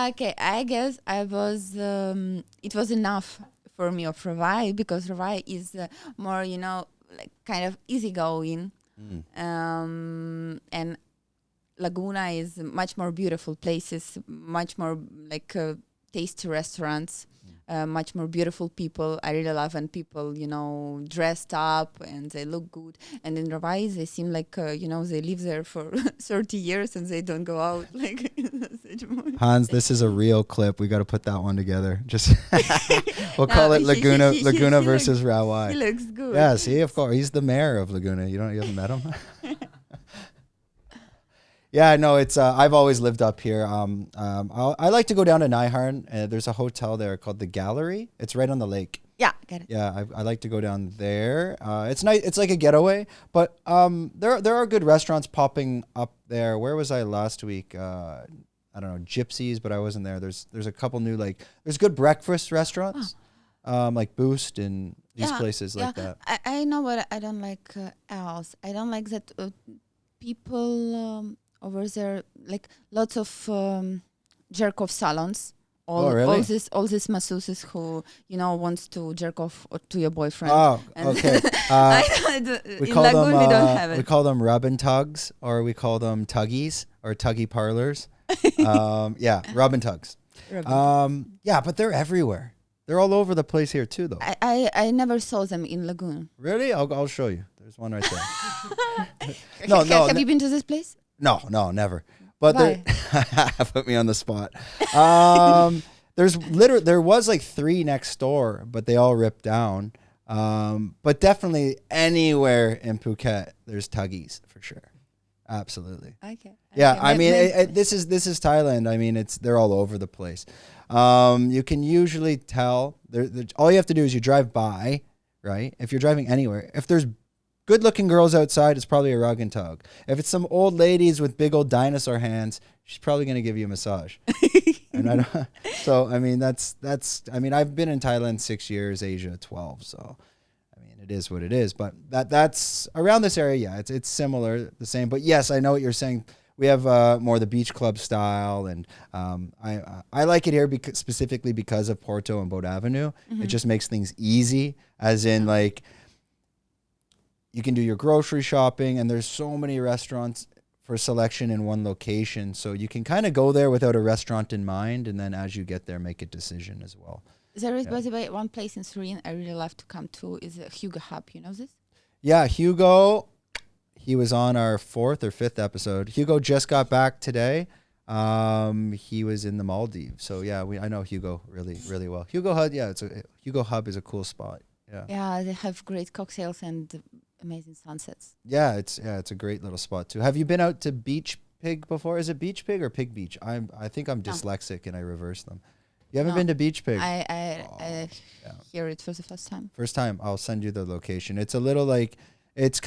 Okay, I guess I was. It was enough for me of Rawai, because Rawai is more, like kind of easygoing, and Laguna is much more beautiful places, much more like tasty restaurants. Much more beautiful people. I really love when people, dressed up and they look good. And in Rawai, they seem like, they live there for 30 years and they don't go out. Like Hans, this is a real clip. We got to put that one together. Just we'll call it Laguna versus Rawai. He looks good. Yeah, see, of course, he's the mayor of Laguna. You haven't met him? Yeah, no, it's I've always lived up here. I like to go down to Naiharn. There's a hotel there called the Gallery. It's right on the lake. Yeah, got it. Yeah, I like to go down there. It's nice. It's like a getaway, but there are good restaurants popping up there. Where was I last week? I don't know, Gypsies, but I wasn't there. There's a couple new there's good breakfast restaurants, like Boost and these places like that. I know what I don't like else. I don't like that people. Over there, like lots of jerk off salons. Really? All these masseuses who wants to jerk off to your boyfriend. Oh, okay. In Lagoon we don't have it. We call them rub and tugs, or we call them tuggies or tuggy parlors. Rub and tugs. But they're everywhere. They're all over the place here too, though. I never saw them in Lagoon. Really? I'll show you. There's one right there. Have you been to this place? No, never. But put me on the spot. There was like 3 next door, but they all ripped down. But definitely anywhere in Phuket, there's tuggies for sure. Absolutely. Okay. Yeah, I mean, this is Thailand. I mean, they're all over the place. You can usually tell. All you have to do is you drive by, right? If you're driving anywhere, if there's good-looking girls outside, it's probably a rug and tug. If it's some old ladies with big old dinosaur hands, she's probably going to give you a massage. And I mean, that's. I mean, I've been in Thailand 6 years, Asia 12. So, I mean, it is what it is. But that's around this area. Yeah, it's similar, the same. But yes, I know what you're saying. We have more the beach club style, and I like it here specifically because of Porto and Boat Avenue. Mm-hmm. It just makes things easy, as in like. You can do your grocery shopping, and there's so many restaurants for selection in one location. So you can kind of go there without a restaurant in mind, and then as you get there, make a decision as well. There is, by the way, one place in Surin I really love to come to is Hugo Hub. You know this? Yeah, Hugo. He was on our 4th or 5th episode. Hugo just got back today. He was in the Maldives. So yeah, I know Hugo really, really well. Hugo Hub is a cool spot. Yeah, they have great cocktails and amazing sunsets. Yeah, it's a great little spot too. Have you been out to Beach Pig before? Is it Beach Pig or Pig Beach? I think I'm dyslexic and I reverse them. You haven't No. been to Beach Pig? I yeah. hear it for the first time. First time. I'll send you the location. It's a little like, it's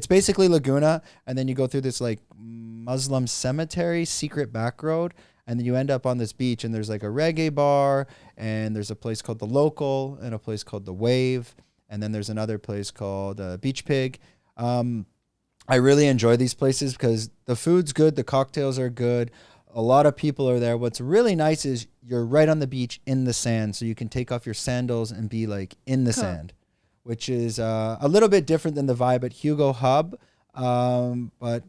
basically Laguna, and then you go through this like Muslim cemetery secret back road, and then you end up on this beach, and there's like a reggae bar, and there's a place called The Local, and a place called The Wave, and then there's another place called Beach Pig. I really enjoy these places because the food's good, the cocktails are good, a lot of people are there. What's really nice is you're right on the beach in the sand, so you can take off your sandals and be like in the sand, which is a little bit different than the vibe at Hugo Hub, but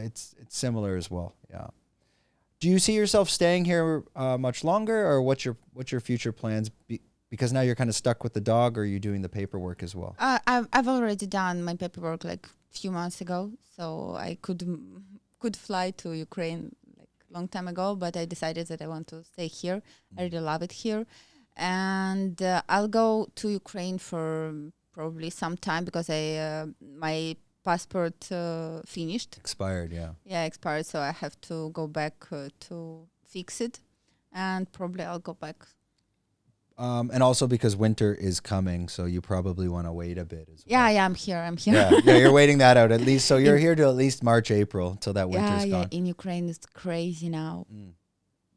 it's similar as well. Yeah. Do you see yourself staying here much longer, or what's your future plans? Because now you're kind of stuck with the dog, or are you doing the paperwork as well? I've already done my paperwork like a few months ago, so I could fly to Ukraine like long time ago, but I decided that I want to stay here. I really love it here, and I'll go to Ukraine for probably some time because my passport finished. Expired, yeah. Yeah, expired, so I have to go back to fix it, and probably I'll go back. And also because winter is coming, so you probably want to wait a bit as well. Yeah, I'm here. Yeah, you're waiting that out at least. So you're here till at least March, April, till that winter's gone. Yeah, in Ukraine it's crazy now.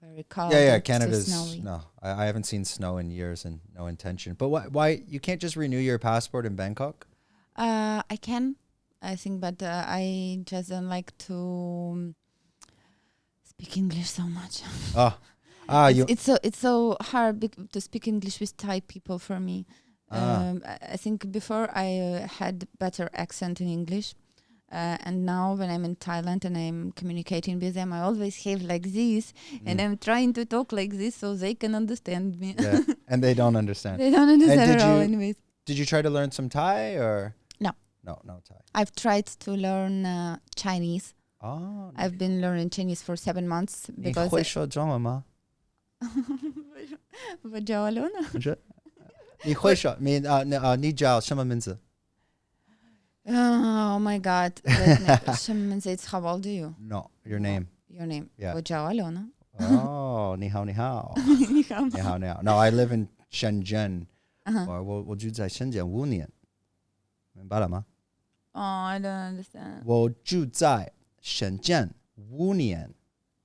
Very cold. Yeah, it's Canada's, snowy. no, I haven't seen snow in years and no intention. But why you can't just renew your passport in Bangkok? I can, I think, but I just don't like to speak English so much. It's so hard to speak English with Thai people for me. I think before I had better accent in English, and now when I'm in Thailand and I'm communicating with them, I always have like this, and I'm trying to talk like this so they can understand me. Yeah, and they don't understand. They don't understand at all, anyways. Did you try to learn some Thai or? No. No Thai. I've tried to learn Chinese. Oh. I've been learning Chinese for 7 months because. 你会说中文吗？我叫 Alona. 你会说你叫什么名字？ Oh my God. It's how old are you? No, your name. Your name. Yeah. 我叫 Alona. Oh, 你好。 你好。 你好。 No, I live in Shenzhen. 我住在深圳5年。明白了吗？ Oh, I don't understand. 我住在深圳5年。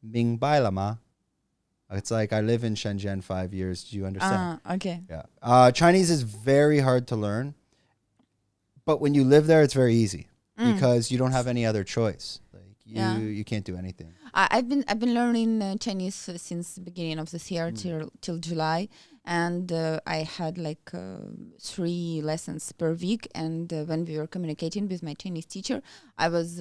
明白了吗？ It's like I live in Shenzhen 5 years. Do you understand? Okay. Yeah. Chinese is very hard to learn, but when you live there, it's very easy because you don't have any other choice. Like you can't do anything. I've been learning Chinese since the beginning of this year till July, and I had like 3 lessons per week. And when we were communicating with my Chinese teacher, I was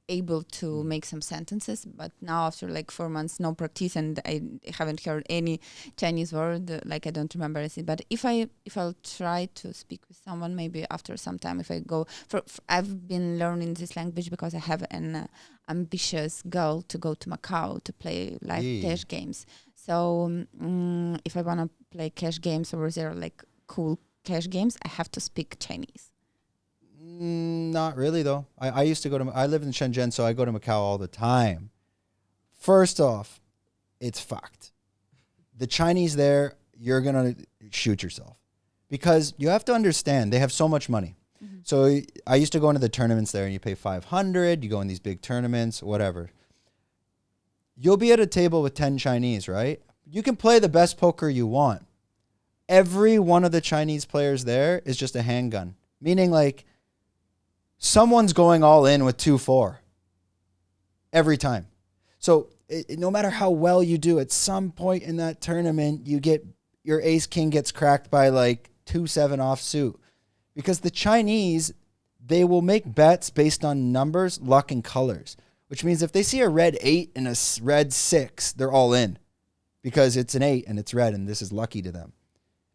able to make some sentences. But now after like 4 months, no practice, and I haven't heard any Chinese word. Like I don't remember anything. But if I'll try to speak with someone, maybe after some time, if I go I've been learning this language because I have an ambitious goal to go to Macau to play live cash games. So if I want to play cash games over there, like cool cash games, I have to speak Chinese. Not really, though. I used to I live in Shenzhen, so I go to Macau all the time. First off, it's fucked. The Chinese there, you're going to shoot yourself. Because you have to understand, they have so much money. So I used to go into the tournaments there, and you pay $500, you go in these big tournaments, whatever. You'll be at a table with 10 Chinese, right? You can play the best poker you want. Every one of the Chinese players there is just a handgun. Meaning like someone's going all in with 2-4 every time. So no matter how well you do, at some point in that tournament, your ace king gets cracked by like 2-7 offsuit. Because the Chinese, they will make bets based on numbers, luck, and colors. Which means if they see a red 8 and a red 6, they're all in. Because it's an 8 and it's red and this is lucky to them.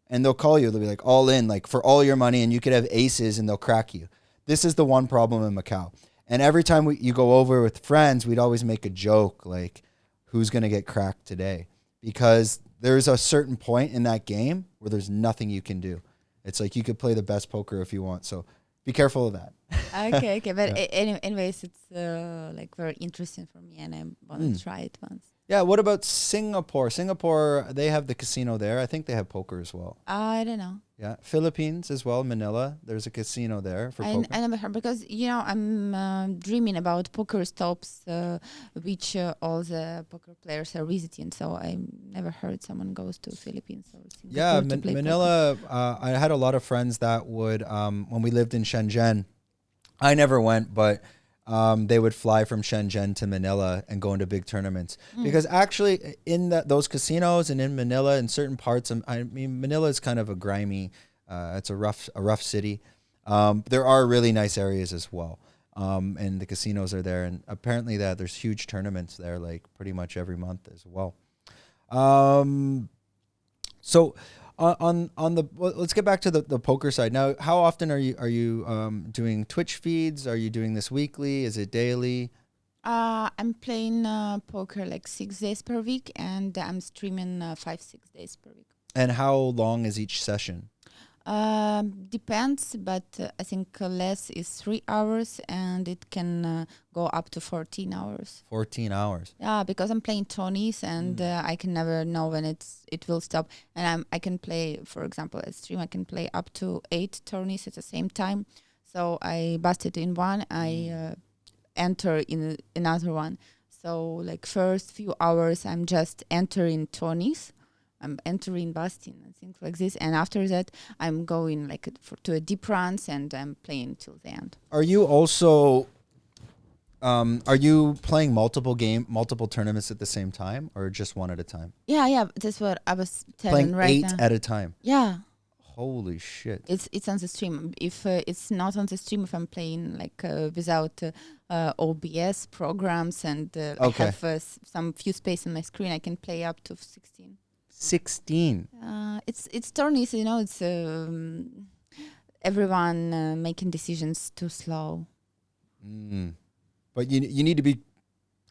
And they'll call you, they'll be like all in, like for all your money, and you could have aces and they'll crack you. This is the one problem in Macau. And every time you go over with friends, we'd always make a joke like, who's going to get cracked today? Because there's a certain point in that game where there's nothing you can do. It's like you could play the best poker if you want. So Be careful of that. Okay. But Yeah. anyways, it's like very interesting for me, and I want to try it once. Yeah. What about Singapore? Singapore, they have the casino there. I think they have poker as well. I don't know. Yeah. Philippines as well. Manila. There's a casino there for poker. I never heard, because I'm dreaming about poker stops, which all the poker players are visiting. So I never heard someone goes to Philippines or Singapore Yeah, to play Manila. I had a lot of friends that would, when we lived in Shenzhen, I never went, but they would fly from Shenzhen to Manila and go into big tournaments. Because actually, in those casinos and in Manila, in certain parts, I mean, Manila is kind of a grimy. It's a rough city. There are really nice areas as well, and the casinos are there. And apparently, there's huge tournaments there, like pretty much every month as well. So let's get back to the poker side now. How often are you doing Twitch feeds? Are you doing this weekly? Is it daily? I'm playing poker like 6 days per week, and I'm streaming 5-6 days per week. And how long is each session? Depends, but I think less is 3 hours, and it can go up to 14 hours. 14 hours. Yeah, because I'm playing Tony's, and I can never know when it will stop. And I can play, for example, at stream, I can play up to 8 Tony's at the same time. So I busted in one, I enter in another one. So like first few hours, I'm just entering Tony's. I'm entering busting and things like this, and after that I'm going like to a deep runs, and I'm playing till the end. Are you also are you playing multiple tournaments at the same time, or just one at a time? Yeah, that's what I was telling Playing right 8 now. at a time. Yeah, Holy shit! it's on the stream. If it's not on the stream, if I'm playing like without OBS programs, and I have some few space on my screen, I can play up to 16. 16. It's tourneys, it's everyone making decisions too slow. But you need to be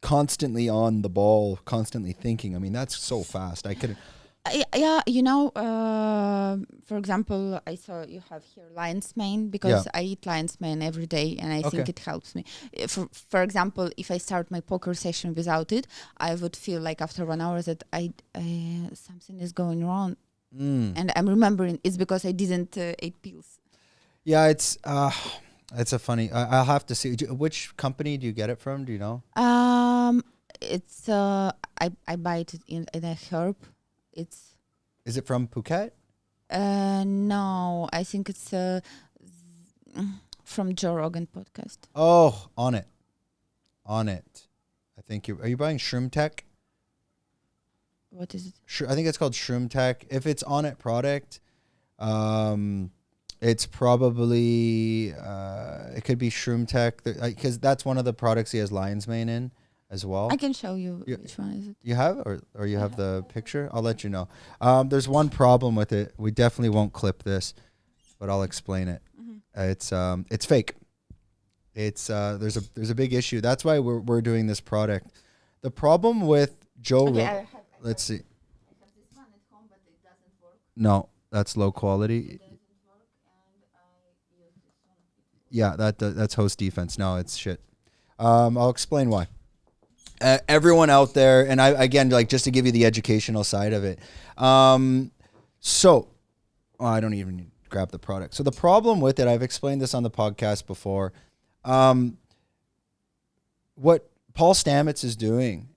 constantly on the ball, constantly thinking. I mean, that's so fast. I couldn't. For example, I saw you have here lion's mane, because I eat lion's mane every day, and I think it helps me. For example, if I start my poker session without it, I would feel like after 1 hour that something is going wrong, and I'm remembering it's because I didn't eat pills. Yeah, it's a funny. I'll have to see. Which company do you get it from? Do you know? It's I buy it in a herb. Is it from Phuket? No, I think it's from Joe Rogan podcast. Oh, on it. I think are you buying Shroom Tech? What is it? I think it's called Shroom Tech. If it's on it product, it's probably it could be Shroom Tech, because that's one of the products he has lion's mane in as well. I can show you which one is it. You have, or you have the picture? I'll let you know. There's one problem with it. We definitely won't clip this, but I'll explain it. It's fake. There's a big issue. That's why we're doing this product. The problem with Joe. Let's see. I have this one at home, but it doesn't work. No, that's low quality. It doesn't work, and I use this one. Yeah, that's host defense. No, it's shit. I'll explain why. Everyone out there, and I again, like, just to give you the educational side of it. I don't even need to grab the product. So the problem with it, I've explained this on the podcast before. What Paul Stamets is doing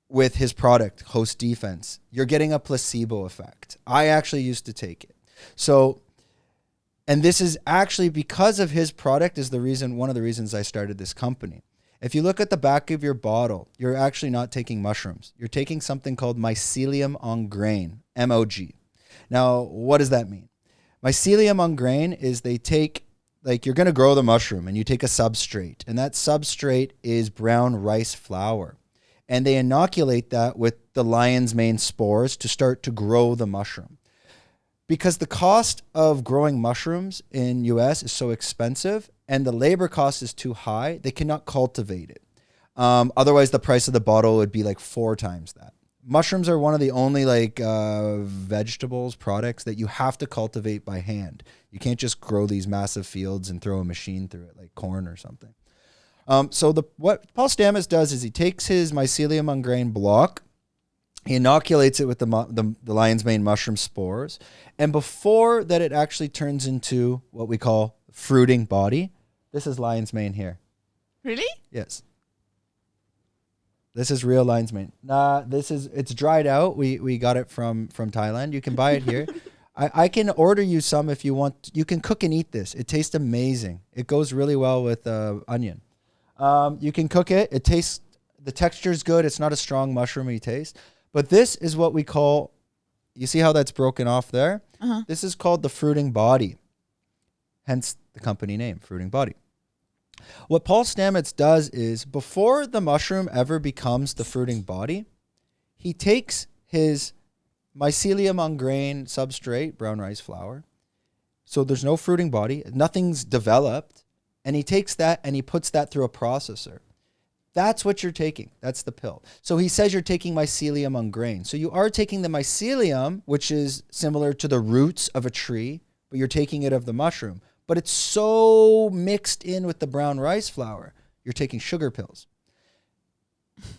with his product, Host Defense, you're getting a placebo effect. I actually used to take it. So, and this is actually because of his product is one of the reasons I started this company. If you look at the back of your bottle, you're actually not taking mushrooms. You're taking something called mycelium on grain, MOG. Now, what does that mean? Mycelium on grain is they take, like, you're going to grow the mushroom, and you take a substrate, and that substrate is brown rice flour. And they inoculate that with the lion's mane spores to start to grow the mushroom. Because the cost of growing mushrooms in US is so expensive, and the labor cost is too high, they cannot cultivate it. Otherwise, the price of the bottle would be like 4 times that. mushrooms are one of the only vegetables products that you have to cultivate by hand. You can't just grow these massive fields and throw a machine through it like corn or something. So what Paul Stamets does is he takes his Mycelium ungrain block, he inoculates it with the lion's mane mushroom spores, and before that it actually turns into what we call fruiting body. This is lion's mane here. Really? Yes. This is real lion's mane. It's dried out. We got it from Thailand. You can buy it here. I can order you some if you want. You can cook and eat this. It tastes amazing. It goes really well with onion. You can cook it. The texture is good. It's not a strong mushroomy taste. But this is what we call, you see how that's broken off there? Uh-huh. This is called the fruiting body. Hence the company name, Fruiting Body. What Paul Stamets does is, before the mushroom ever becomes the fruiting body, he takes his Mycelium ungrain substrate, brown rice flour. So there's no fruiting body. Nothing's developed. And he takes that and he puts that through a processor. That's what you're taking. That's the pill. So he says you're taking Mycelium ungrain. So you are taking the mycelium, which is similar to the roots of a tree, but you're taking it of the mushroom. But it's so mixed in with the brown rice flour, you're taking sugar pills.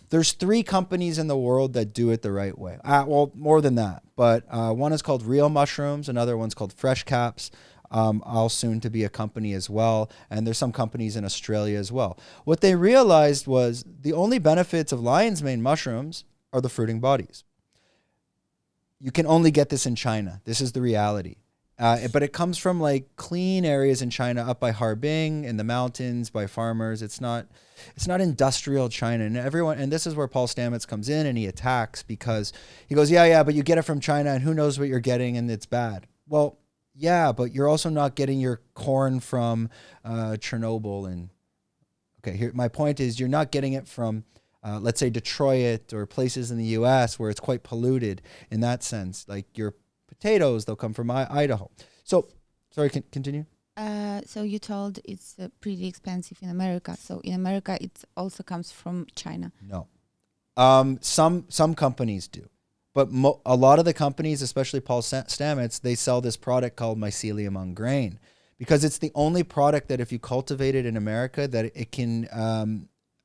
There's 3 companies in the world that do it the right way. Well, more than that. But one is called Real Mushrooms. Another one's called Fresh Caps. I'll soon to be a company as well. And there's some companies in Australia as well. What they realized was the only benefits of lion's mane mushrooms are the fruiting bodies. You can only get this in China. This is the reality. But it comes from like clean areas in China, up by Harbin, in the mountains, by farmers. It's not industrial China. And this is where Paul Stamets comes in and he attacks, because he goes, yeah, but you get it from China and who knows what you're getting and it's bad. Well, yeah, but you're also not getting your corn from Chernobyl. And okay, here my point is, you're not getting it from let's say Detroit or places in the U.S. where it's quite polluted in that sense. Like your potatoes, they'll come from Idaho. So, sorry, continue. So you told it's pretty expensive in America. So in America, it also comes from China. No, some companies do. But a lot of the companies, especially Paul Stamets, they sell this product called Mycelium ungrain, because it's the only product that if you cultivate it in America, that it can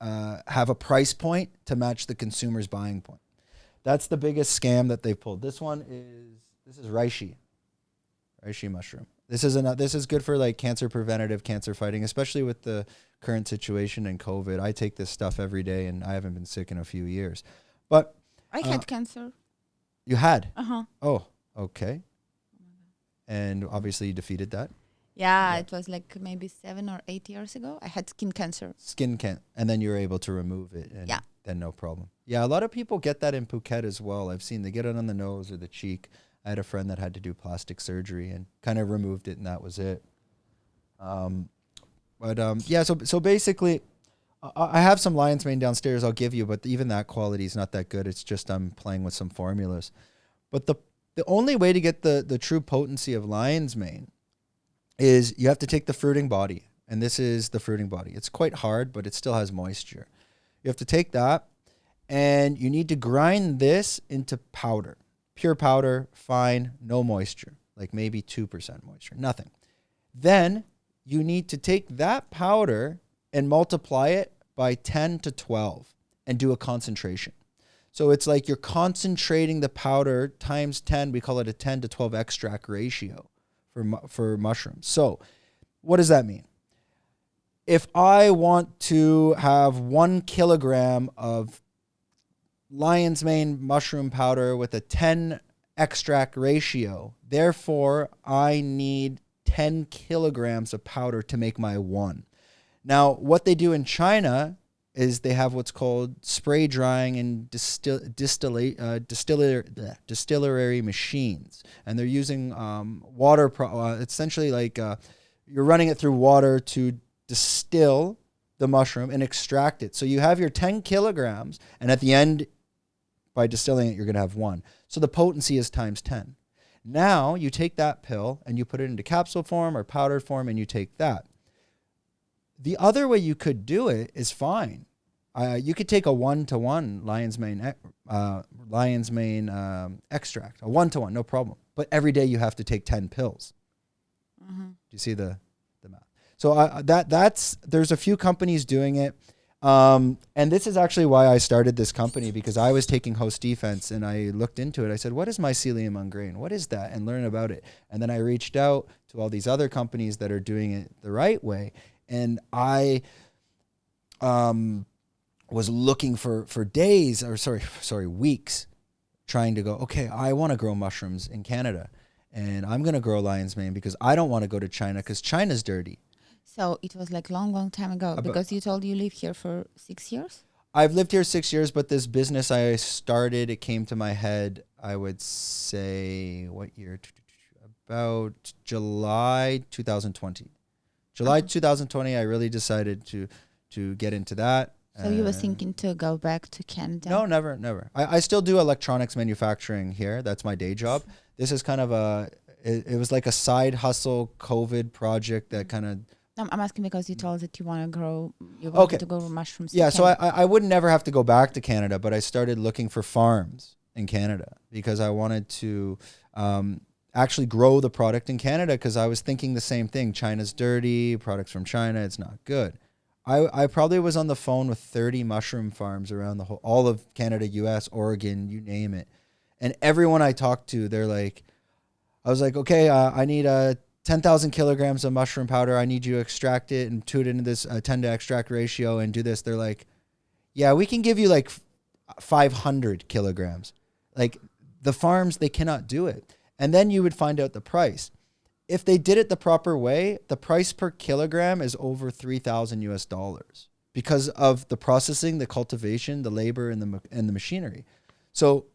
have a price point to match the consumer's buying point. That's the biggest scam that they've pulled. This is reishi mushroom. This is good for like cancer preventative, cancer fighting, especially with the current situation and COVID. I take this stuff every day and I haven't been sick in a few years. But I had cancer. You had? Uh-huh. Oh, okay. And obviously you defeated that? Yeah, it was like maybe 7 or 8 years ago. I had skin cancer. And then you were able to remove it. And then no problem. Yeah, a lot of people get that in Phuket as well. I've seen they get it on the nose or the cheek. I had a friend that had to do plastic surgery and kind of removed it, and that was it. So basically, I have some lion's mane downstairs I'll give you, but even that quality is not that good. It's just I'm playing with some formulas. But the only way to get the true potency of lion's mane is you have to take the fruiting body, and this is the fruiting body. It's quite hard, but it still has moisture. You have to take that, and you need to grind this into powder. Pure powder, fine, no moisture, like maybe 2% moisture, nothing. Then you need to take that powder and multiply it by 10 to 12 and do a concentration. So it's like you're concentrating the powder times 10. We call it a 10 to 12 extract ratio for mushrooms. So what does that mean? If I want to have 1 kilogram of lion's mane mushroom powder with a 10 extract ratio, therefore I need 10 kilograms of powder to make my 1. Now, what they do in China is they have what's called spray drying and distillery machines. And they're using water, essentially like you're running it through water to distill the mushroom and extract it. So you have your 10 kilograms, and at the end, by distilling it, you're going to have 1. So the potency is times 10. Now you take that pill and you put it into capsule form or powdered form, and you take that. The other way you could do it is fine. You could take a 1-to-1 lion's mane extract, a 1-to-1, no problem. But every day you have to take 10 pills. Mm-hmm. Do you see the math? So there's a few companies doing it. And this is actually why I started this company, because I was taking host defense and I looked into it. I said, what is mycelium on grain? What is that? And learn about it. And then I reached out to all these other companies that are doing it the right way. And I was looking for days, or weeks, trying to go, okay, I want to grow mushrooms in Canada. And I'm going to grow lion's mane because I don't want to go to China because China's dirty. So it was like long time ago, because you told you live here for 6 years? I've lived here 6 years, but this business I started, it came to my head, I would say, what year? About July 2020. July 2020, I really decided to get into that. So you were thinking to go back to Canada? No, never. I still do electronics manufacturing here. That's my day job. This is kind of it was like a side hustle COVID project that kind of... I'm asking because you told that you want to grow, to grow mushrooms. Yeah, so I would never have to go back to Canada, but I started looking for farms in Canada because I wanted to actually grow the product in Canada, because I was thinking the same thing. China's dirty, products from China, it's not good. I probably was on the phone with 30 mushroom farms around all of Canada, US, Oregon, you name it. And everyone I talked to, I was like, okay, I need 10,000 kilograms of mushroom powder. I need you to extract it and put it into this 10 to extract ratio and do this. They're like, yeah, we can give you like 500 kilograms. Like the farms, they cannot do it. And then you would find out the price. If they did it the proper way, the price per kilogram is over $3,000 US because of the processing, the cultivation, the labor, and the machinery. So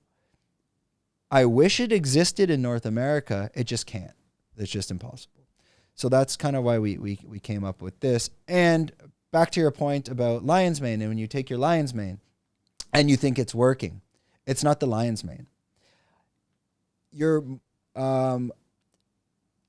I wish it existed in North America. It just can't. It's just impossible. So that's kind of why we came up with this. And back to your point about lion's mane, and when you take your lion's mane and you think it's working, it's not the lion's mane. You're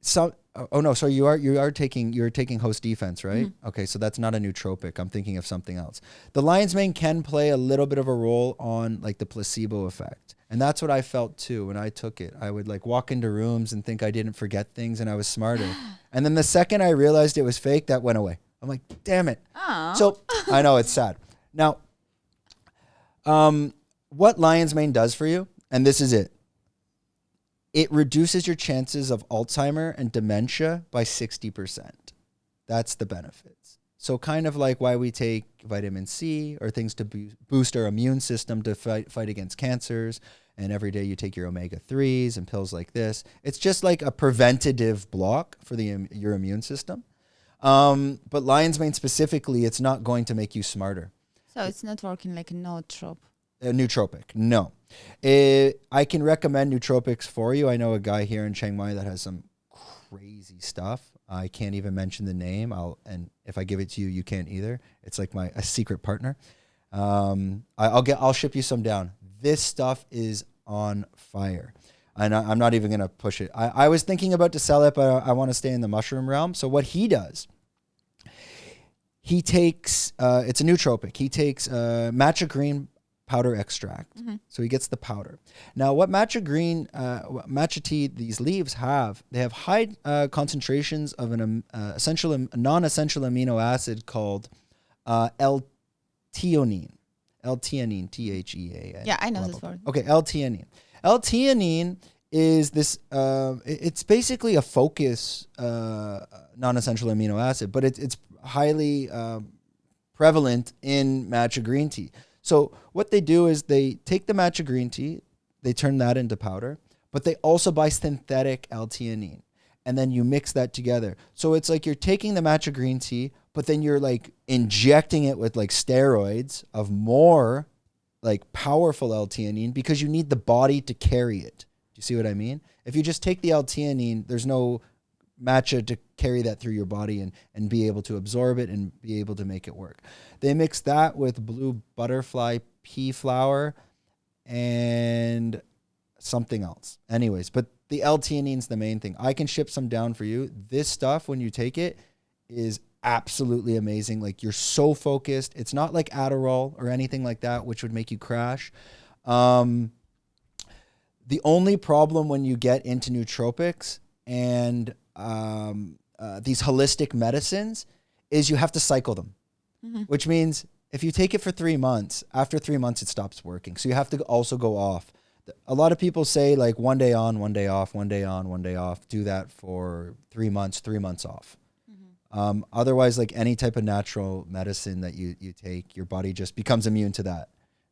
you're taking host defense, right? Mm-hmm. Okay, so that's not a nootropic. I'm thinking of something else. The lion's mane can play a little bit of a role on like the placebo effect. And that's what I felt too when I took it. I would like walk into rooms and think I didn't forget things and I was smarter. And then the second I realized it was fake, that went away. I'm like, damn it. Aww. So I know it's sad. Now, what lion's mane does for you, and this is it, it reduces your chances of Alzheimer and dementia by 60%. That's the benefits. So kind of like why we take vitamin C or things to boost our immune system to fight against cancers. And every day you take your omega-3s and pills like this. It's just like a preventative block for your immune system. But lion's mane specifically, it's not going to make you smarter. So it's not working like a nootropic. A nootropic, no. I can recommend nootropics for you. I know a guy here in Chiang Mai that has some crazy stuff. I can't even mention the name. And if I give it to you, you can't either. It's like a secret partner. I'll ship you some down. This stuff is on fire. And I'm not even going to push it. I was thinking about to sell it, but I want to stay in the mushroom realm. So what he does, he takes, it's a nootropic. He takes matcha green powder extract. Mm-hmm. So he gets the powder. Now what matcha tea, these leaves they have high concentrations of an non-essential amino acid called L-theanine. L-theanine, T-H-E-A-N. Yeah, I know this word. Okay, L-theanine. L-theanine is this, it's basically a focus non-essential amino acid, but it's highly prevalent in matcha green tea. So what they do is they take the matcha green tea, they turn that into powder, but they also buy synthetic L-theanine, and then you mix that together. So it's like you're taking the matcha green tea, but then you're like injecting it with like steroids of more like powerful L-theanine because you need the body to carry it. Do you see what I mean? If you just take the L-theanine, there's no matcha to carry that through your body and be able to absorb it and be able to make it work. They mix that with blue butterfly pea flower and something else. Anyways, but the L-theanine's the main thing. I can ship some down for you. This stuff, when you take it, is absolutely amazing. Like you're so focused. It's not like Adderall or anything like that, which would make you crash. The only problem when you get into nootropics and these holistic medicines is you have to cycle them, which means if you take it for 3 months, after 3 months, it stops working. So you have to also go off. A lot of people say like 1 day on, 1 day off, 1 day on, 1 day off. Do that for 3 months, 3 months off. Otherwise, like any type of natural medicine that you take, your body just becomes immune to that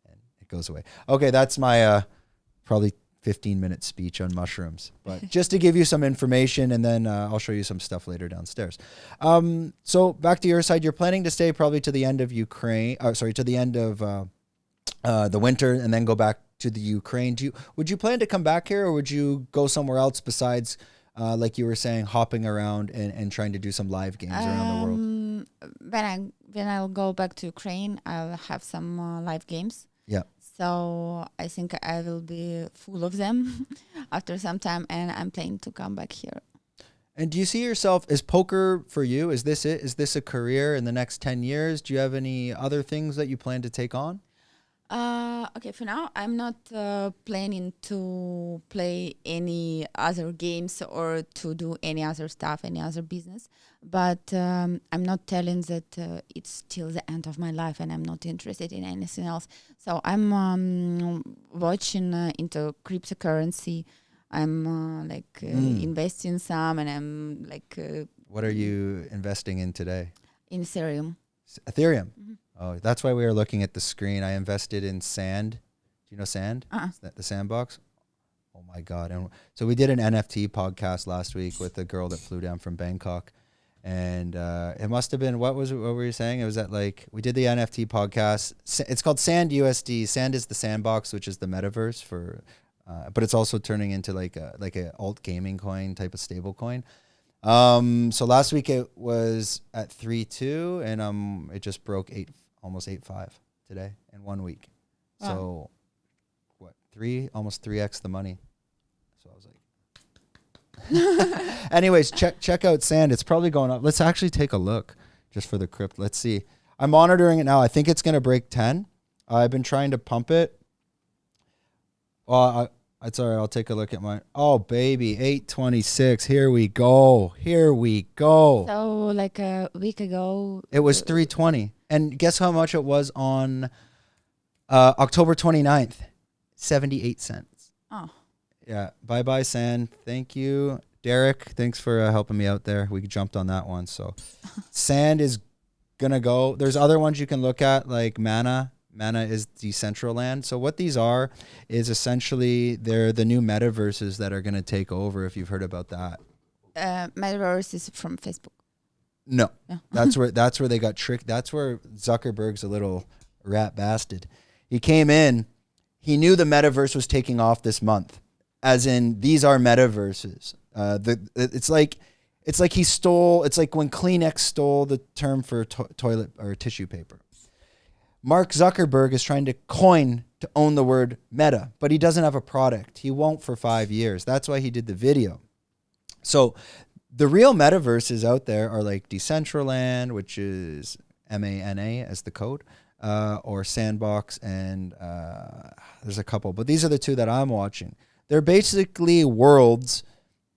and it goes away. Okay, that's my probably 15-minute speech on mushrooms, but just to give you some information, and then I'll show you some stuff later downstairs. So back to your side, you're planning to stay probably to the end of to the end of the winter, and then go back to the Ukraine. Would you plan to come back here, or would you go somewhere else besides, like you were saying, hopping around and trying to do some live games around the world? When I'll go back to Ukraine, I'll have some live games. Yeah. So I think I will be full of them after some time, and I'm planning to come back here. And do you see yourself, is poker for you? Is this it? Is this a career in the next 10 years? Do you have any other things that you plan to take on? Okay, for now, I'm not planning to play any other games or to do any other stuff, any other business. But I'm not telling that it's till the end of my life and I'm not interested in anything else. So I'm watching into cryptocurrency. I'm investing some, and I'm like... what are you investing in today? In Ethereum. Ethereum? Oh, that's why we were looking at the screen. I invested in Sand. Do you know Sand? The SandBox? Oh my God. And so we did an NFT podcast last week with a girl that flew down from Bangkok. And it must have been, what were you saying? It was we did the NFT podcast. It's called Sand USD. Sand is the SandBox, which is the metaverse but it's also turning into like a alt gaming coin type of stable coin. So last week it was at 3.2, and it just broke almost 8.5 today in 1 week. Wow. So almost 3x the money. So I was like, anyways, check out Sand. It's probably going up. Let's actually take a look just for the crypt. Let's see. I'm monitoring it now. I think it's going to break 10. I've been trying to pump it. Well, it's all right. I'll take a look at mine. Oh, baby, 826. Here we go. So like a week ago, it was 320. And guess how much it was on October 29th? 78 cents. Oh. Yeah. Bye-bye, Sand. Thank you. Derek, thanks for helping me out there. We jumped on that one. So Sand is going to go. There's other ones you can look at, like Mana. Mana is Decentraland. So what these are is essentially they're the new metaverses that are going to take over, if you've heard about that. Metaverse is from Facebook. No. Yeah. That's where they got tricked. That's where Zuckerberg's a little rat bastard. He came in, he knew the metaverse was taking off this month. As in, these are metaverses. It's like when Kleenex stole the term for toilet or tissue paper. Mark Zuckerberg is trying to coin to own the word meta, but he doesn't have a product. He won't for 5 years. That's why he did the video. So the real metaverses out there are like Decentraland, which is MANA as the code, or SandBox, and there's a couple, but these are the two that I'm watching. They're basically worlds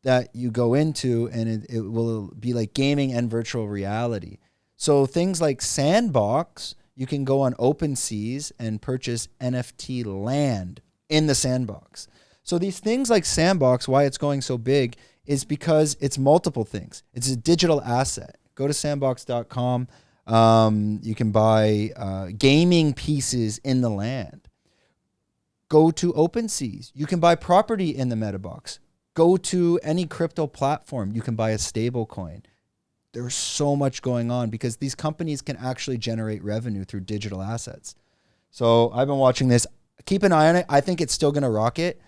that you go into, and it will be like gaming and virtual reality. So things like SandBox, you can go on OpenSeas and purchase NFT land in the SandBox. So these things like SandBox, why it's going so big is because it's multiple things. It's a digital asset. Go to sandbox.com. You can buy gaming pieces in the land. Go to OpenSeas. You can buy property in the MetaBox. Go to any crypto platform. You can buy a stable coin. There's so much going on because these companies can actually generate revenue through digital assets. So I've been watching this. Keep an eye on it. I think it's still going to rocket.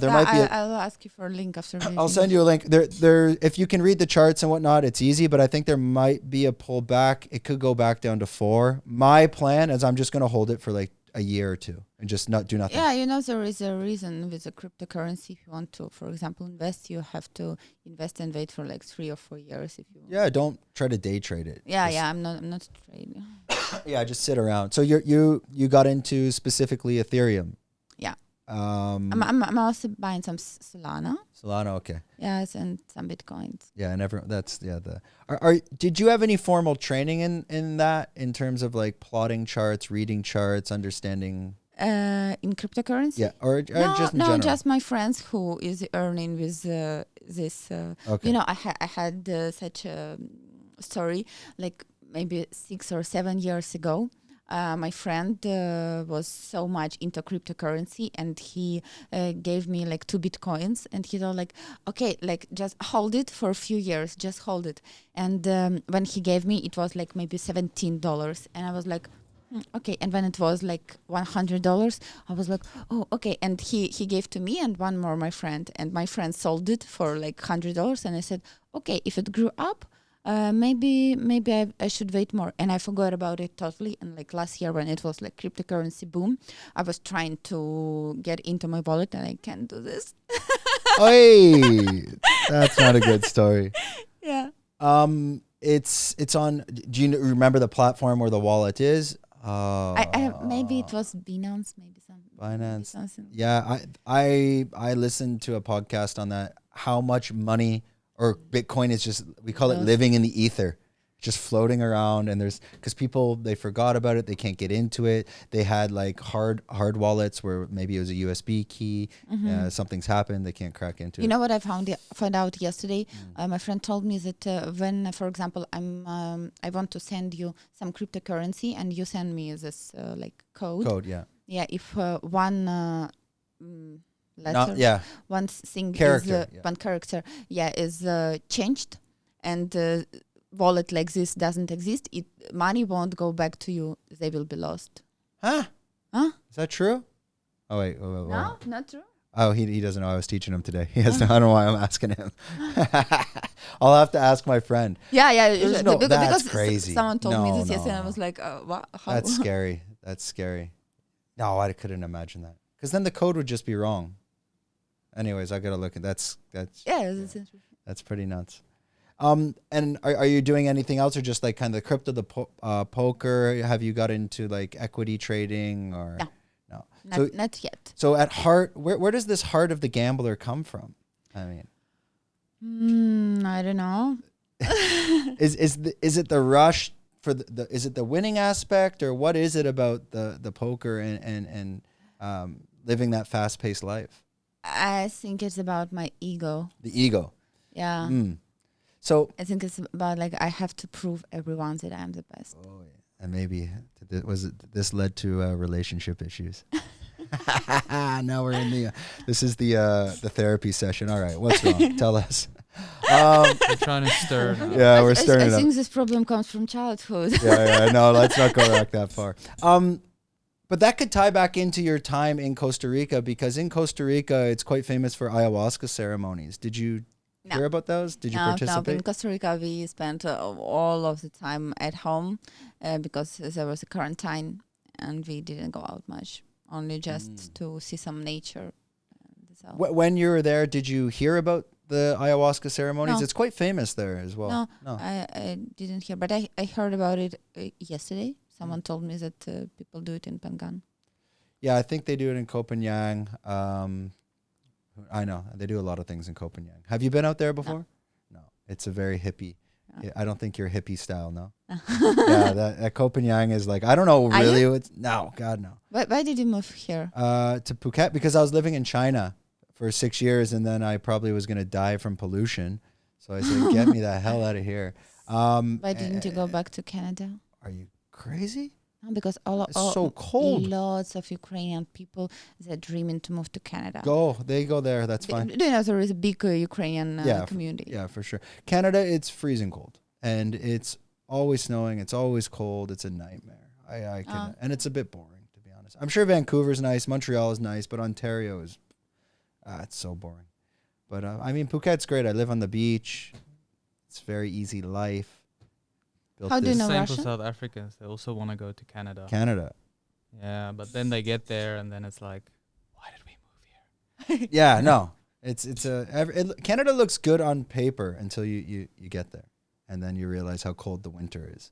There might be. I'll ask you for a link after. I'll send you a link. There. If you can read the charts and whatnot, it's easy. But I think there might be a pullback. It could go back down to 4. My plan is I'm just going to hold it for like a year or 2 and just not do nothing. Yeah, there is a reason with the cryptocurrency. If you want to, for example, invest, you have to invest and wait for like 3 or 4 years. If you. Yeah, don't try to day trade it. I'm not trading. Yeah, just sit around. So you got into specifically Ethereum. Yeah. I'm also buying some Solana. Solana, okay. Yes, and some Bitcoins. Yeah, and everyone. That's Did you have any formal training in that in terms of like plotting charts, reading charts, understanding? In cryptocurrency? Yeah, or just in general? Just my friends who is earning with this. Okay. I had such a story like maybe 6 or 7 years ago. My friend was so much into cryptocurrency, and he gave me like 2 Bitcoins, and he thought like, okay, like just hold it for a few years, just hold it. And when he gave me, it was like maybe $17, and I was like, okay. And when it was like $100, I was like, oh, okay. And he gave to me and one more my friend, and my friend sold it for like $100, and I said, okay, if it grew up, maybe I should wait more. And I forgot about it totally. And like last year when it was like cryptocurrency boom, I was trying to get into my wallet and I can't do this. Hey, that's not a good story. Yeah. It's on. Do you remember the platform where the wallet is? I maybe it was Binance, maybe Binance. Something. Yeah, I listened to a podcast on that. How much money or Bitcoin is just, we call it living in the ether, just floating around. And there's, because people, they forgot about it, they can't get into it. They had like hard wallets where maybe it was a USB key, something's happened, they can't crack into it. You know what I found out yesterday? My friend told me that when, for example, I want to send you some cryptocurrency and you send me this like code. Yeah. Yeah, if one letter, one thing character, one character, is changed, and wallet like this doesn't exist, money won't go back to you. They will be lost. Huh? Is that true? Oh wait. No, not true. Oh, he doesn't know. I was teaching him today. He has no, I don't know why I'm asking him. I'll have to ask my friend. Yeah. That's crazy. Someone told me this yesterday, and I was like, what? How? That's scary. That's scary. No, I couldn't imagine that. Because then the code would just be wrong. Anyways, I gotta look at that's that's interesting. That's pretty nuts. And are you doing anything else, or just like kind of the crypto, the poker? Have you got into like equity trading or no? Not yet. So at heart, where does this heart of the gambler come from? I mean, I don't know. Is it the rush for the is it the winning aspect, or what is it about the poker and living that fast paced life? I think it's about my ego. The ego. Yeah. So I think it's about like I have to prove everyone that I'm the best. Oh yeah. And maybe this led to relationship issues. Now we're in this is the therapy session. All right, what's wrong? Tell us. I'm trying to stir it up. Yeah, we're stirring it up. I think this problem comes from childhood. Yeah. No, let's not go back that far. But that could tie back into your time in Costa Rica, because in Costa Rica, it's quite famous for ayahuasca ceremonies. Did you hear about those? Did you participate? No, in Costa Rica, we spent all of the time at home because there was a quarantine and we didn't go out much, only just to see some nature. So. When you were there, did you hear about the ayahuasca ceremonies? No. It's quite famous there as well. No. I didn't hear, but I heard about it yesterday. Someone told me that people do it in Pangan. Yeah, I think they do it in Copenhagen. I know they do a lot of things in Copenhagen. Have you been out there before? No. It's a very hippie. I don't think you're hippie style, no. Yeah, that Copenhagen is like, I don't know really. No, God no. Why did you move here? To Phuket, because I was living in China for 6 years, and then I probably was gonna die from pollution. So I said, get me the hell out of here. Why didn't you go back to Canada? Are you crazy? No, because it's so cold. Lots of Ukrainian people that dreaming to move to Canada. They go there. That's fine. Do you know there is a big Ukrainian community? Yeah, for sure. Canada, it's freezing cold, and it's always snowing. It's always cold. It's a nightmare. And it's a bit boring, to be honest. I'm sure Vancouver's nice. Montreal is nice, but Ontario is. It's so boring. But I mean, Phuket's great. I live on the beach. It's very easy life. Built How do you this- know Same Russian? for South Africans. They also want to go to Canada. Canada. Yeah, but then they get there and then it's like, why did we move here? Yeah, no. Canada looks good on paper until you get there. And then you realize how cold the winter is.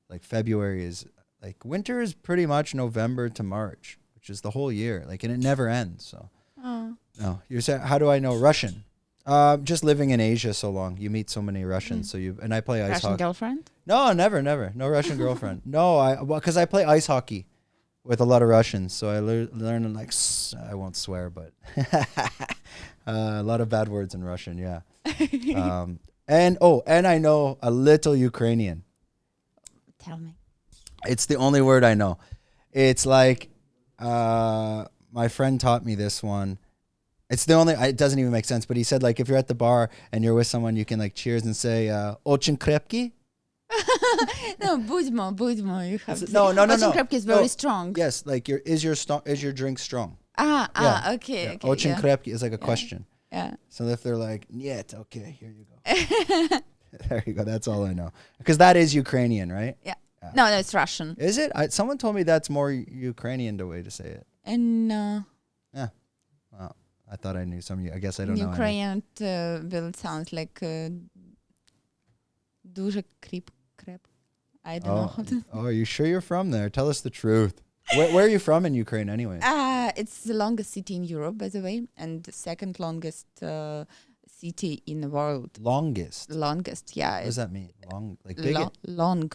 Like February is like winter is pretty much November to March, which is the whole year. Like, and it never ends. So no, you're saying, how do I know Russian? Just living in Asia so long, you meet so many Russians. So and I play ice Russian hockey. girlfriend? No, never, no Russian girlfriend. No, because I play ice hockey with a lot of Russians, so I learn like I won't swear, but a lot of bad words in Russian. Yeah. And I know a little Ukrainian. Tell me. It's the only word I know. It's like my friend taught me this one. It's the only. It doesn't even make sense. But he said like if you're at the bar and you're with someone, you can like cheers and say "Очень крепкий." No, budmo. You have to No. Очень крепкий is very strong. Yes, like is your drink strong? Okay. Очень Yeah. крепкий is like a question. Yeah. So if they're like, "Нет, okay, here you go." There you go. That's all I know. Because that is Ukrainian, right? Yeah. No, it's Russian. Is it? Someone told me that's more Ukrainian the way to say it. And Yeah. Well, I thought I knew some. I guess I in don't know. Ukrainian will sound like дуже креп. I don't know how to. Oh, are you sure you're from there? Tell us the truth. Where are you from in Ukraine anyway? It's the longest city in Europe, by the way, and the second longest city in the world. Longest. Longest, yeah. What does that mean? Long? Like big? Long.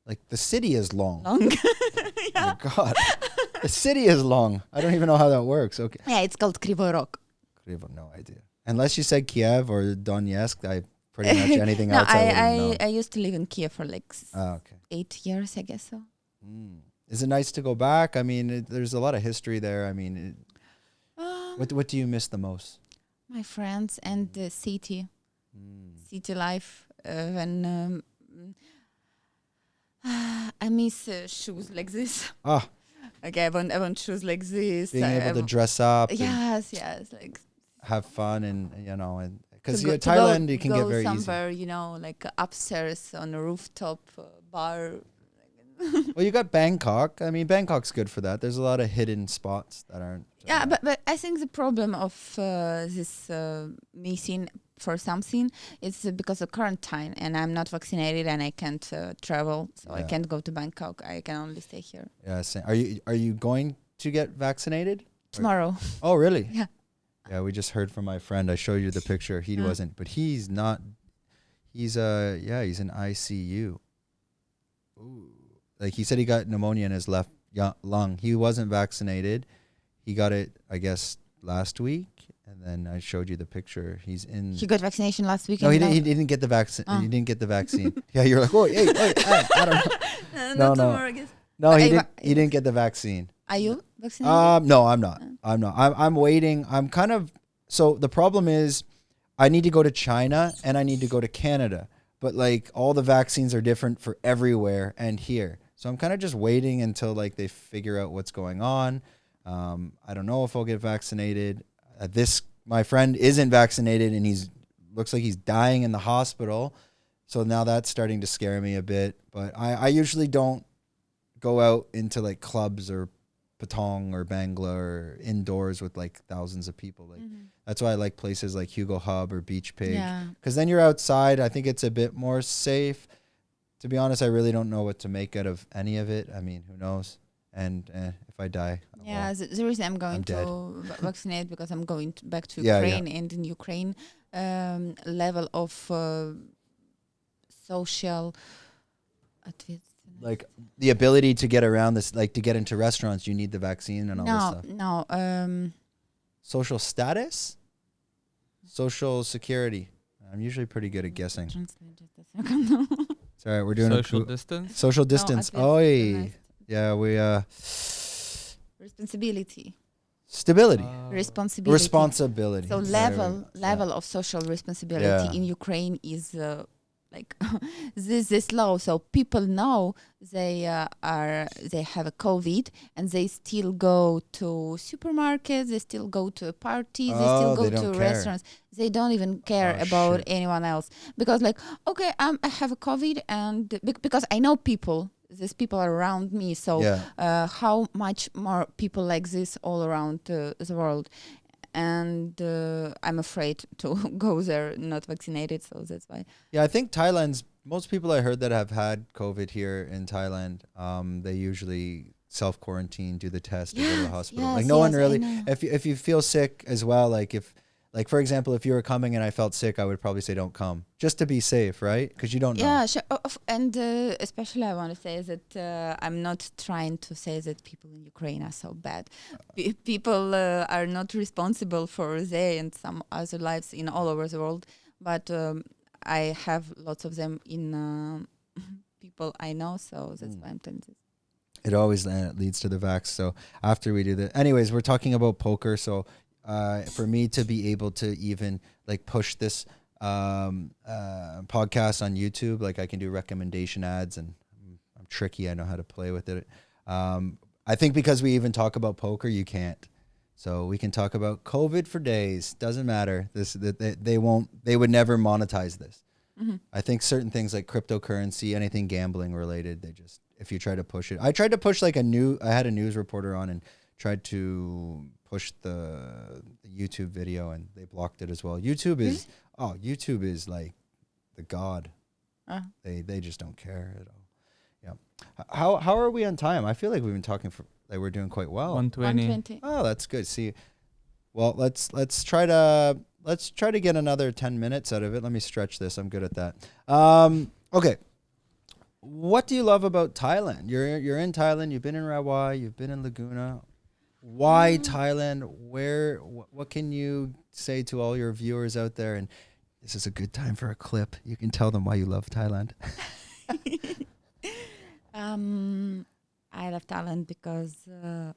Like the city is long. Long. Oh my God. The city is long. I don't even know how that works. Okay. Yeah, it's called Kryvyi Rog. I have no idea. Unless you said Kiev or Donetsk, I pretty much anything No, else I wouldn't know. I used to live in Kiev for like Okay. 8 years, I guess so. Is it nice to go back? I mean, there's a lot of history there. I mean, what do you miss the most? My friends and the city life. When I miss shoes like this. Ah, Okay, I want shoes like this. being able to dress up, and Yes, like have fun, and because to Thailand, you can go get very easy. somewhere, like upstairs on a rooftop bar. Well, you got Bangkok. I mean, Bangkok's good for that. There's a lot of hidden spots that aren't. Yeah, but I think the problem of this missing for something is because of quarantine, and I'm not vaccinated, and I can't travel, so I can't go to Bangkok. I can only stay here. Yeah. Are you going to get vaccinated Tomorrow. Oh, really? Yeah. Yeah, we just heard from my friend. I showed you the picture. He wasn't, but he's not. He's he's in ICU. Ooh. Like he said, he got pneumonia in his left lung. He wasn't vaccinated. He got it, I guess, last week, and then I showed you the picture. He's in. He got vaccination last week. No, he didn't get the vaccine. He didn't get the vaccine. Yeah, you're like, oh, hey, I don't know. Not No. tomorrow, I guess. No, he But didn't. He didn't get the vaccine. Are you vaccinated? No, I'm not. I'm waiting. I'm kind of. So the problem is, I need to go to China and I need to go to Canada, but like all the vaccines are different for everywhere and here. So I'm kind of just waiting until like they figure out what's going on. I don't know if I'll get vaccinated. My friend isn't vaccinated and looks like he's dying in the hospital. So now that's starting to scare me a bit. But I usually don't go out into like clubs or Patong or Bangla or indoors with like thousands of people. Like that's why I like places like Hugo Hub or Beach Pig. Yeah. Because then you're outside. I think it's a bit more safe. To be honest, I really don't know what to make out of any of it. I mean, who knows? And if I die, Yeah, the reason I'm going I'm to vaccinate because I'm going back to Yeah, Ukraine, and in Ukraine, level of social ответственность. like the ability to get around this, like to get into restaurants, you need the vaccine and all this stuff. No. Social status, social security. I'm usually pretty good at guessing. Translate just a second. It's all right. We're doing Social distance. social distance. ответственность. Yeah, we Responsibility. stability, Responsibility. responsibility. So There we go. level of social responsibility Yeah. in Ukraine is like this low, so people know they have a COVID, and they still go to supermarkets, they still go to parties, they still go they don't to care. restaurants. They don't even care Oh, about shit. anyone else, because like, okay, I have a COVID, and because I know people, these people are around me, so Yeah. how much more people like this all around the world, and I'm afraid to go there not vaccinated, so that's why. Yeah, I think Thailand's, most people I heard that have had COVID here in Thailand, they usually self-quarantine, do the test, or go to the hospital. Like no one really, if you feel sick as well, like for example, if you were coming and I felt sick, I would probably say don't come, just to be safe, right? Because you don't know. Yeah, sure. And especially I want to say that I'm not trying to say that people in Ukraine are so bad. People are not responsible for their and some other lives in all over the world. But I have lots of them in people I know, so that's why I'm telling this. It always leads to the vax. So after we do that, anyways, we're talking about poker. So for me to be able to even like push this podcast on YouTube, like I can do recommendation ads, and I'm tricky. I know how to play with it. I think because we even talk about poker, you can't. So we can talk about COVID for days. Doesn't matter. They would never monetize this. Mm-hmm. I think certain things like cryptocurrency, anything gambling related, they just, if you try to push it. I tried to push like I had a news reporter on and tried to push the YouTube video, and they blocked it as well. YouTube is like the god. They just don't care at all. Yeah. How are we on time? I feel like we've been talking for, like, we're doing quite well. 120. Oh, that's good. See, well, let's try to get another 10 minutes out of it. Let me stretch this. I'm good at that. Okay. What do you love about Thailand? You're in Thailand. You've been in Rawai. You've been in Laguna. Why Thailand? What can you say to all your viewers out there? And this is a good time for a clip. You can tell them why you love Thailand. I love Thailand because of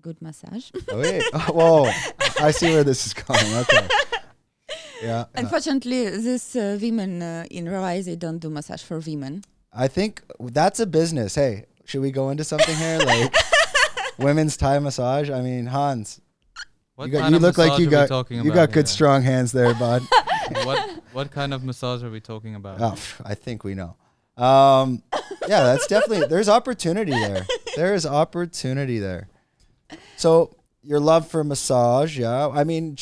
good massage. Oh, wait. Oh, whoa. I see where this is going. Okay. Yeah. Unfortunately, this women in Rawai, they don't do massage for women. I think that's a business. Hey, should we go into something here? Like women's Thai massage? I mean, Hans, you look like you got good strong hands there, bud. What kind of massage are we talking about? Oh, I think we know. Yeah, that's definitely, there's opportunity there. There is opportunity there. So your love for massage, yeah. I mean,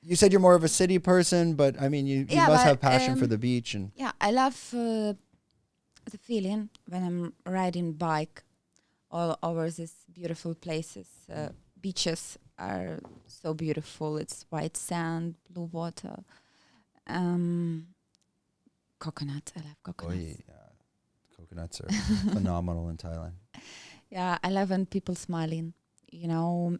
you said you're more of a city person, but I mean, you must have passion for the beach. And yeah, I love the feeling when I'm riding bike all over these beautiful places. Beaches are so beautiful. It's white sand, blue water. Coconut. I love coconuts. Oh, yeah. Coconuts are phenomenal in Thailand. Yeah, I love when people smiling. You know,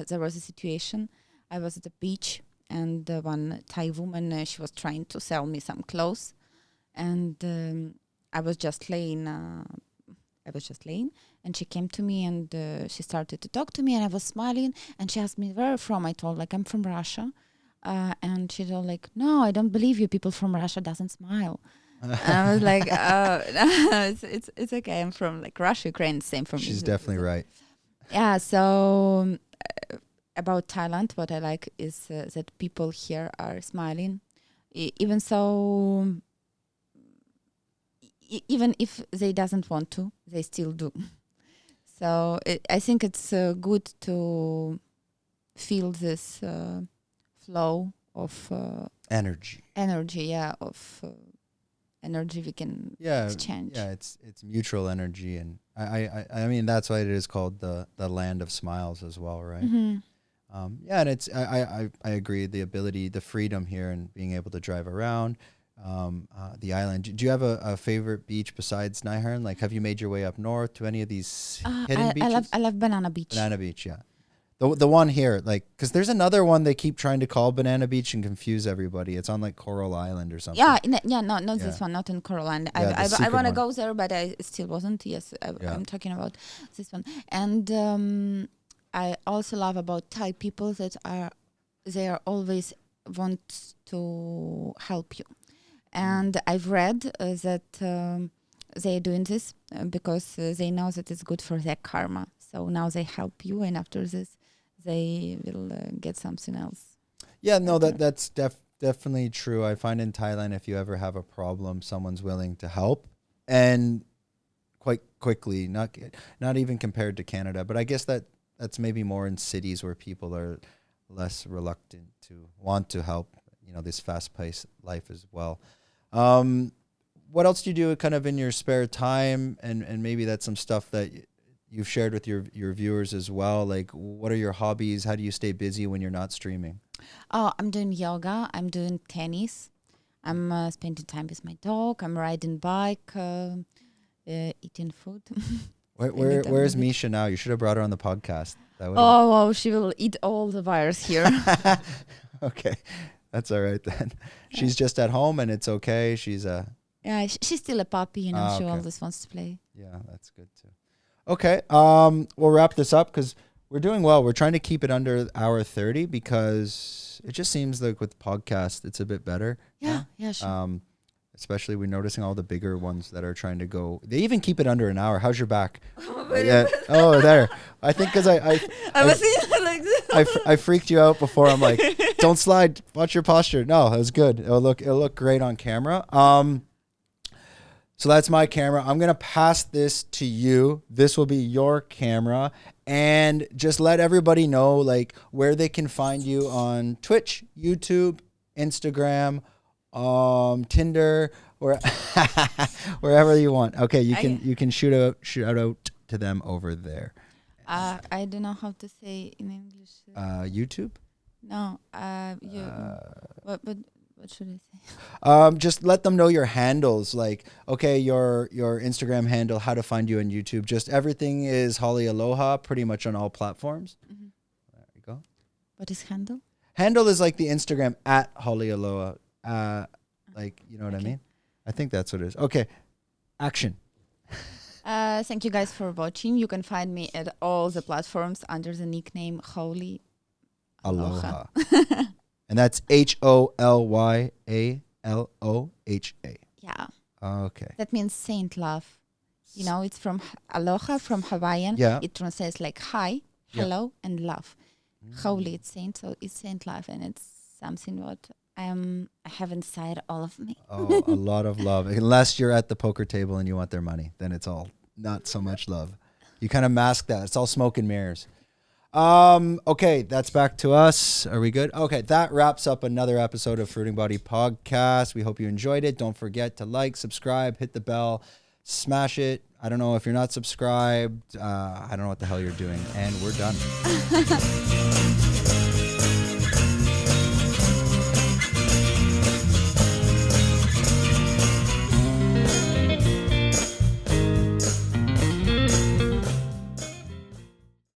there was a situation. I was at the beach, and one Thai woman, she was trying to sell me some clothes, and I was just laying, and she came to me, and she started to talk to me, and I was smiling, and she asked me where I'm from. I told like I'm from Russia, and she told like, no, I don't believe you. People from Russia doesn't smile. And I was like, it's okay. I'm from like Russia, Ukraine, same for me. She's definitely right. Yeah. So about Thailand, what I like is that people here are smiling, even so. Even if they doesn't want to, they still do. So I think it's good to feel this flow of energy. Energy we can exchange. Yeah, it's mutual energy, and I mean that's why it is called the land of smiles as well, right? Mm-hmm. Yeah, and it's I agree, the ability, the freedom here, and being able to drive around. The island. Do you have a favorite beach besides Naiharn? Like, have you made your way up north to any of these hidden beaches? I love Banana Beach. Banana Beach, yeah. The one here, like, because there's another one they keep trying to call Banana Beach and confuse everybody. It's on like Coral Island or something. Not this one, not in Coral Island. Yeah, I want to go there, but I still wasn't. Yes, I'm talking about this one. And I also love about Thai people that they are always want to help you. And I've read that they're doing this because they know that it's good for their karma. So now they help you, and after this, they will get something else. Yeah, no, that's definitely true. I find in Thailand, if you ever have a problem, someone's willing to help, and quite quickly. Not even compared to Canada, but I guess that's maybe more in cities where people are less reluctant to want to help. You know, this fast-paced life as well. What else do you do kind of in your spare time? And maybe that's some stuff that you've shared with your viewers as well. Like, what are your hobbies? How do you stay busy when you're not streaming? Oh, I'm doing yoga. I'm doing tennis. I'm spending time with my dog. I'm riding bike, eating food. Where's Misha now? You should have brought her on the podcast. Oh, she will eat all the virus here. Okay. That's all right then. She's just at home and it's okay. She's she's still a puppy, you know. She okay. always wants to play. Yeah, that's good too. Okay, we'll wrap this up because we're doing well. We're trying to keep it under hour 30 because it just seems like with podcasts it's a bit better. Yeah, sure. Especially we're noticing all the bigger ones that are trying to go. They even keep it under an hour. How's your back? Oh, there. I think because I was like this. I freaked you out before. I'm like, don't slide. Watch your posture. No, it was good. It'll look great on camera. So that's my camera. I'm gonna pass this to you. This will be your camera, and just let everybody know like where they can find you on Twitch, YouTube, Instagram, Tinder, or wherever you want. Okay, you can shoot out to them over there. I don't know how to say in English. YouTube? No. What should I say? Just let them know your handles. Like, okay, your Instagram handle, how to find you on YouTube. Just everything is Holy Aloha, pretty much on all platforms. Mm-hmm. There you go. What is handle? Handle is like the Instagram at Holy Aloha. Like, you know what I mean? I think that's what it is. Okay, action. Thank you guys for watching. You can find me at all the platforms under the nickname Holy Aloha. And that's HOLYALOHA. Yeah. Okay. That means saint love. You know, it's from aloha, from Hawaiian. Yeah. It translates like hi, hello, and love. Holy, it's saint, so it's saint love, and it's something what I have inside all of me. Oh, a lot of love. Unless you're at the poker table and you want their money, then it's all not so much love. You kind of mask that. It's all smoke and mirrors. Okay, that's back to us. Are we good? Okay, that wraps up another episode of Fruiting Body Podcast. We hope you enjoyed it. Don't forget to like, subscribe, hit the bell, smash it. I don't know if you're not subscribed. I don't know what the hell you're doing. And we're done.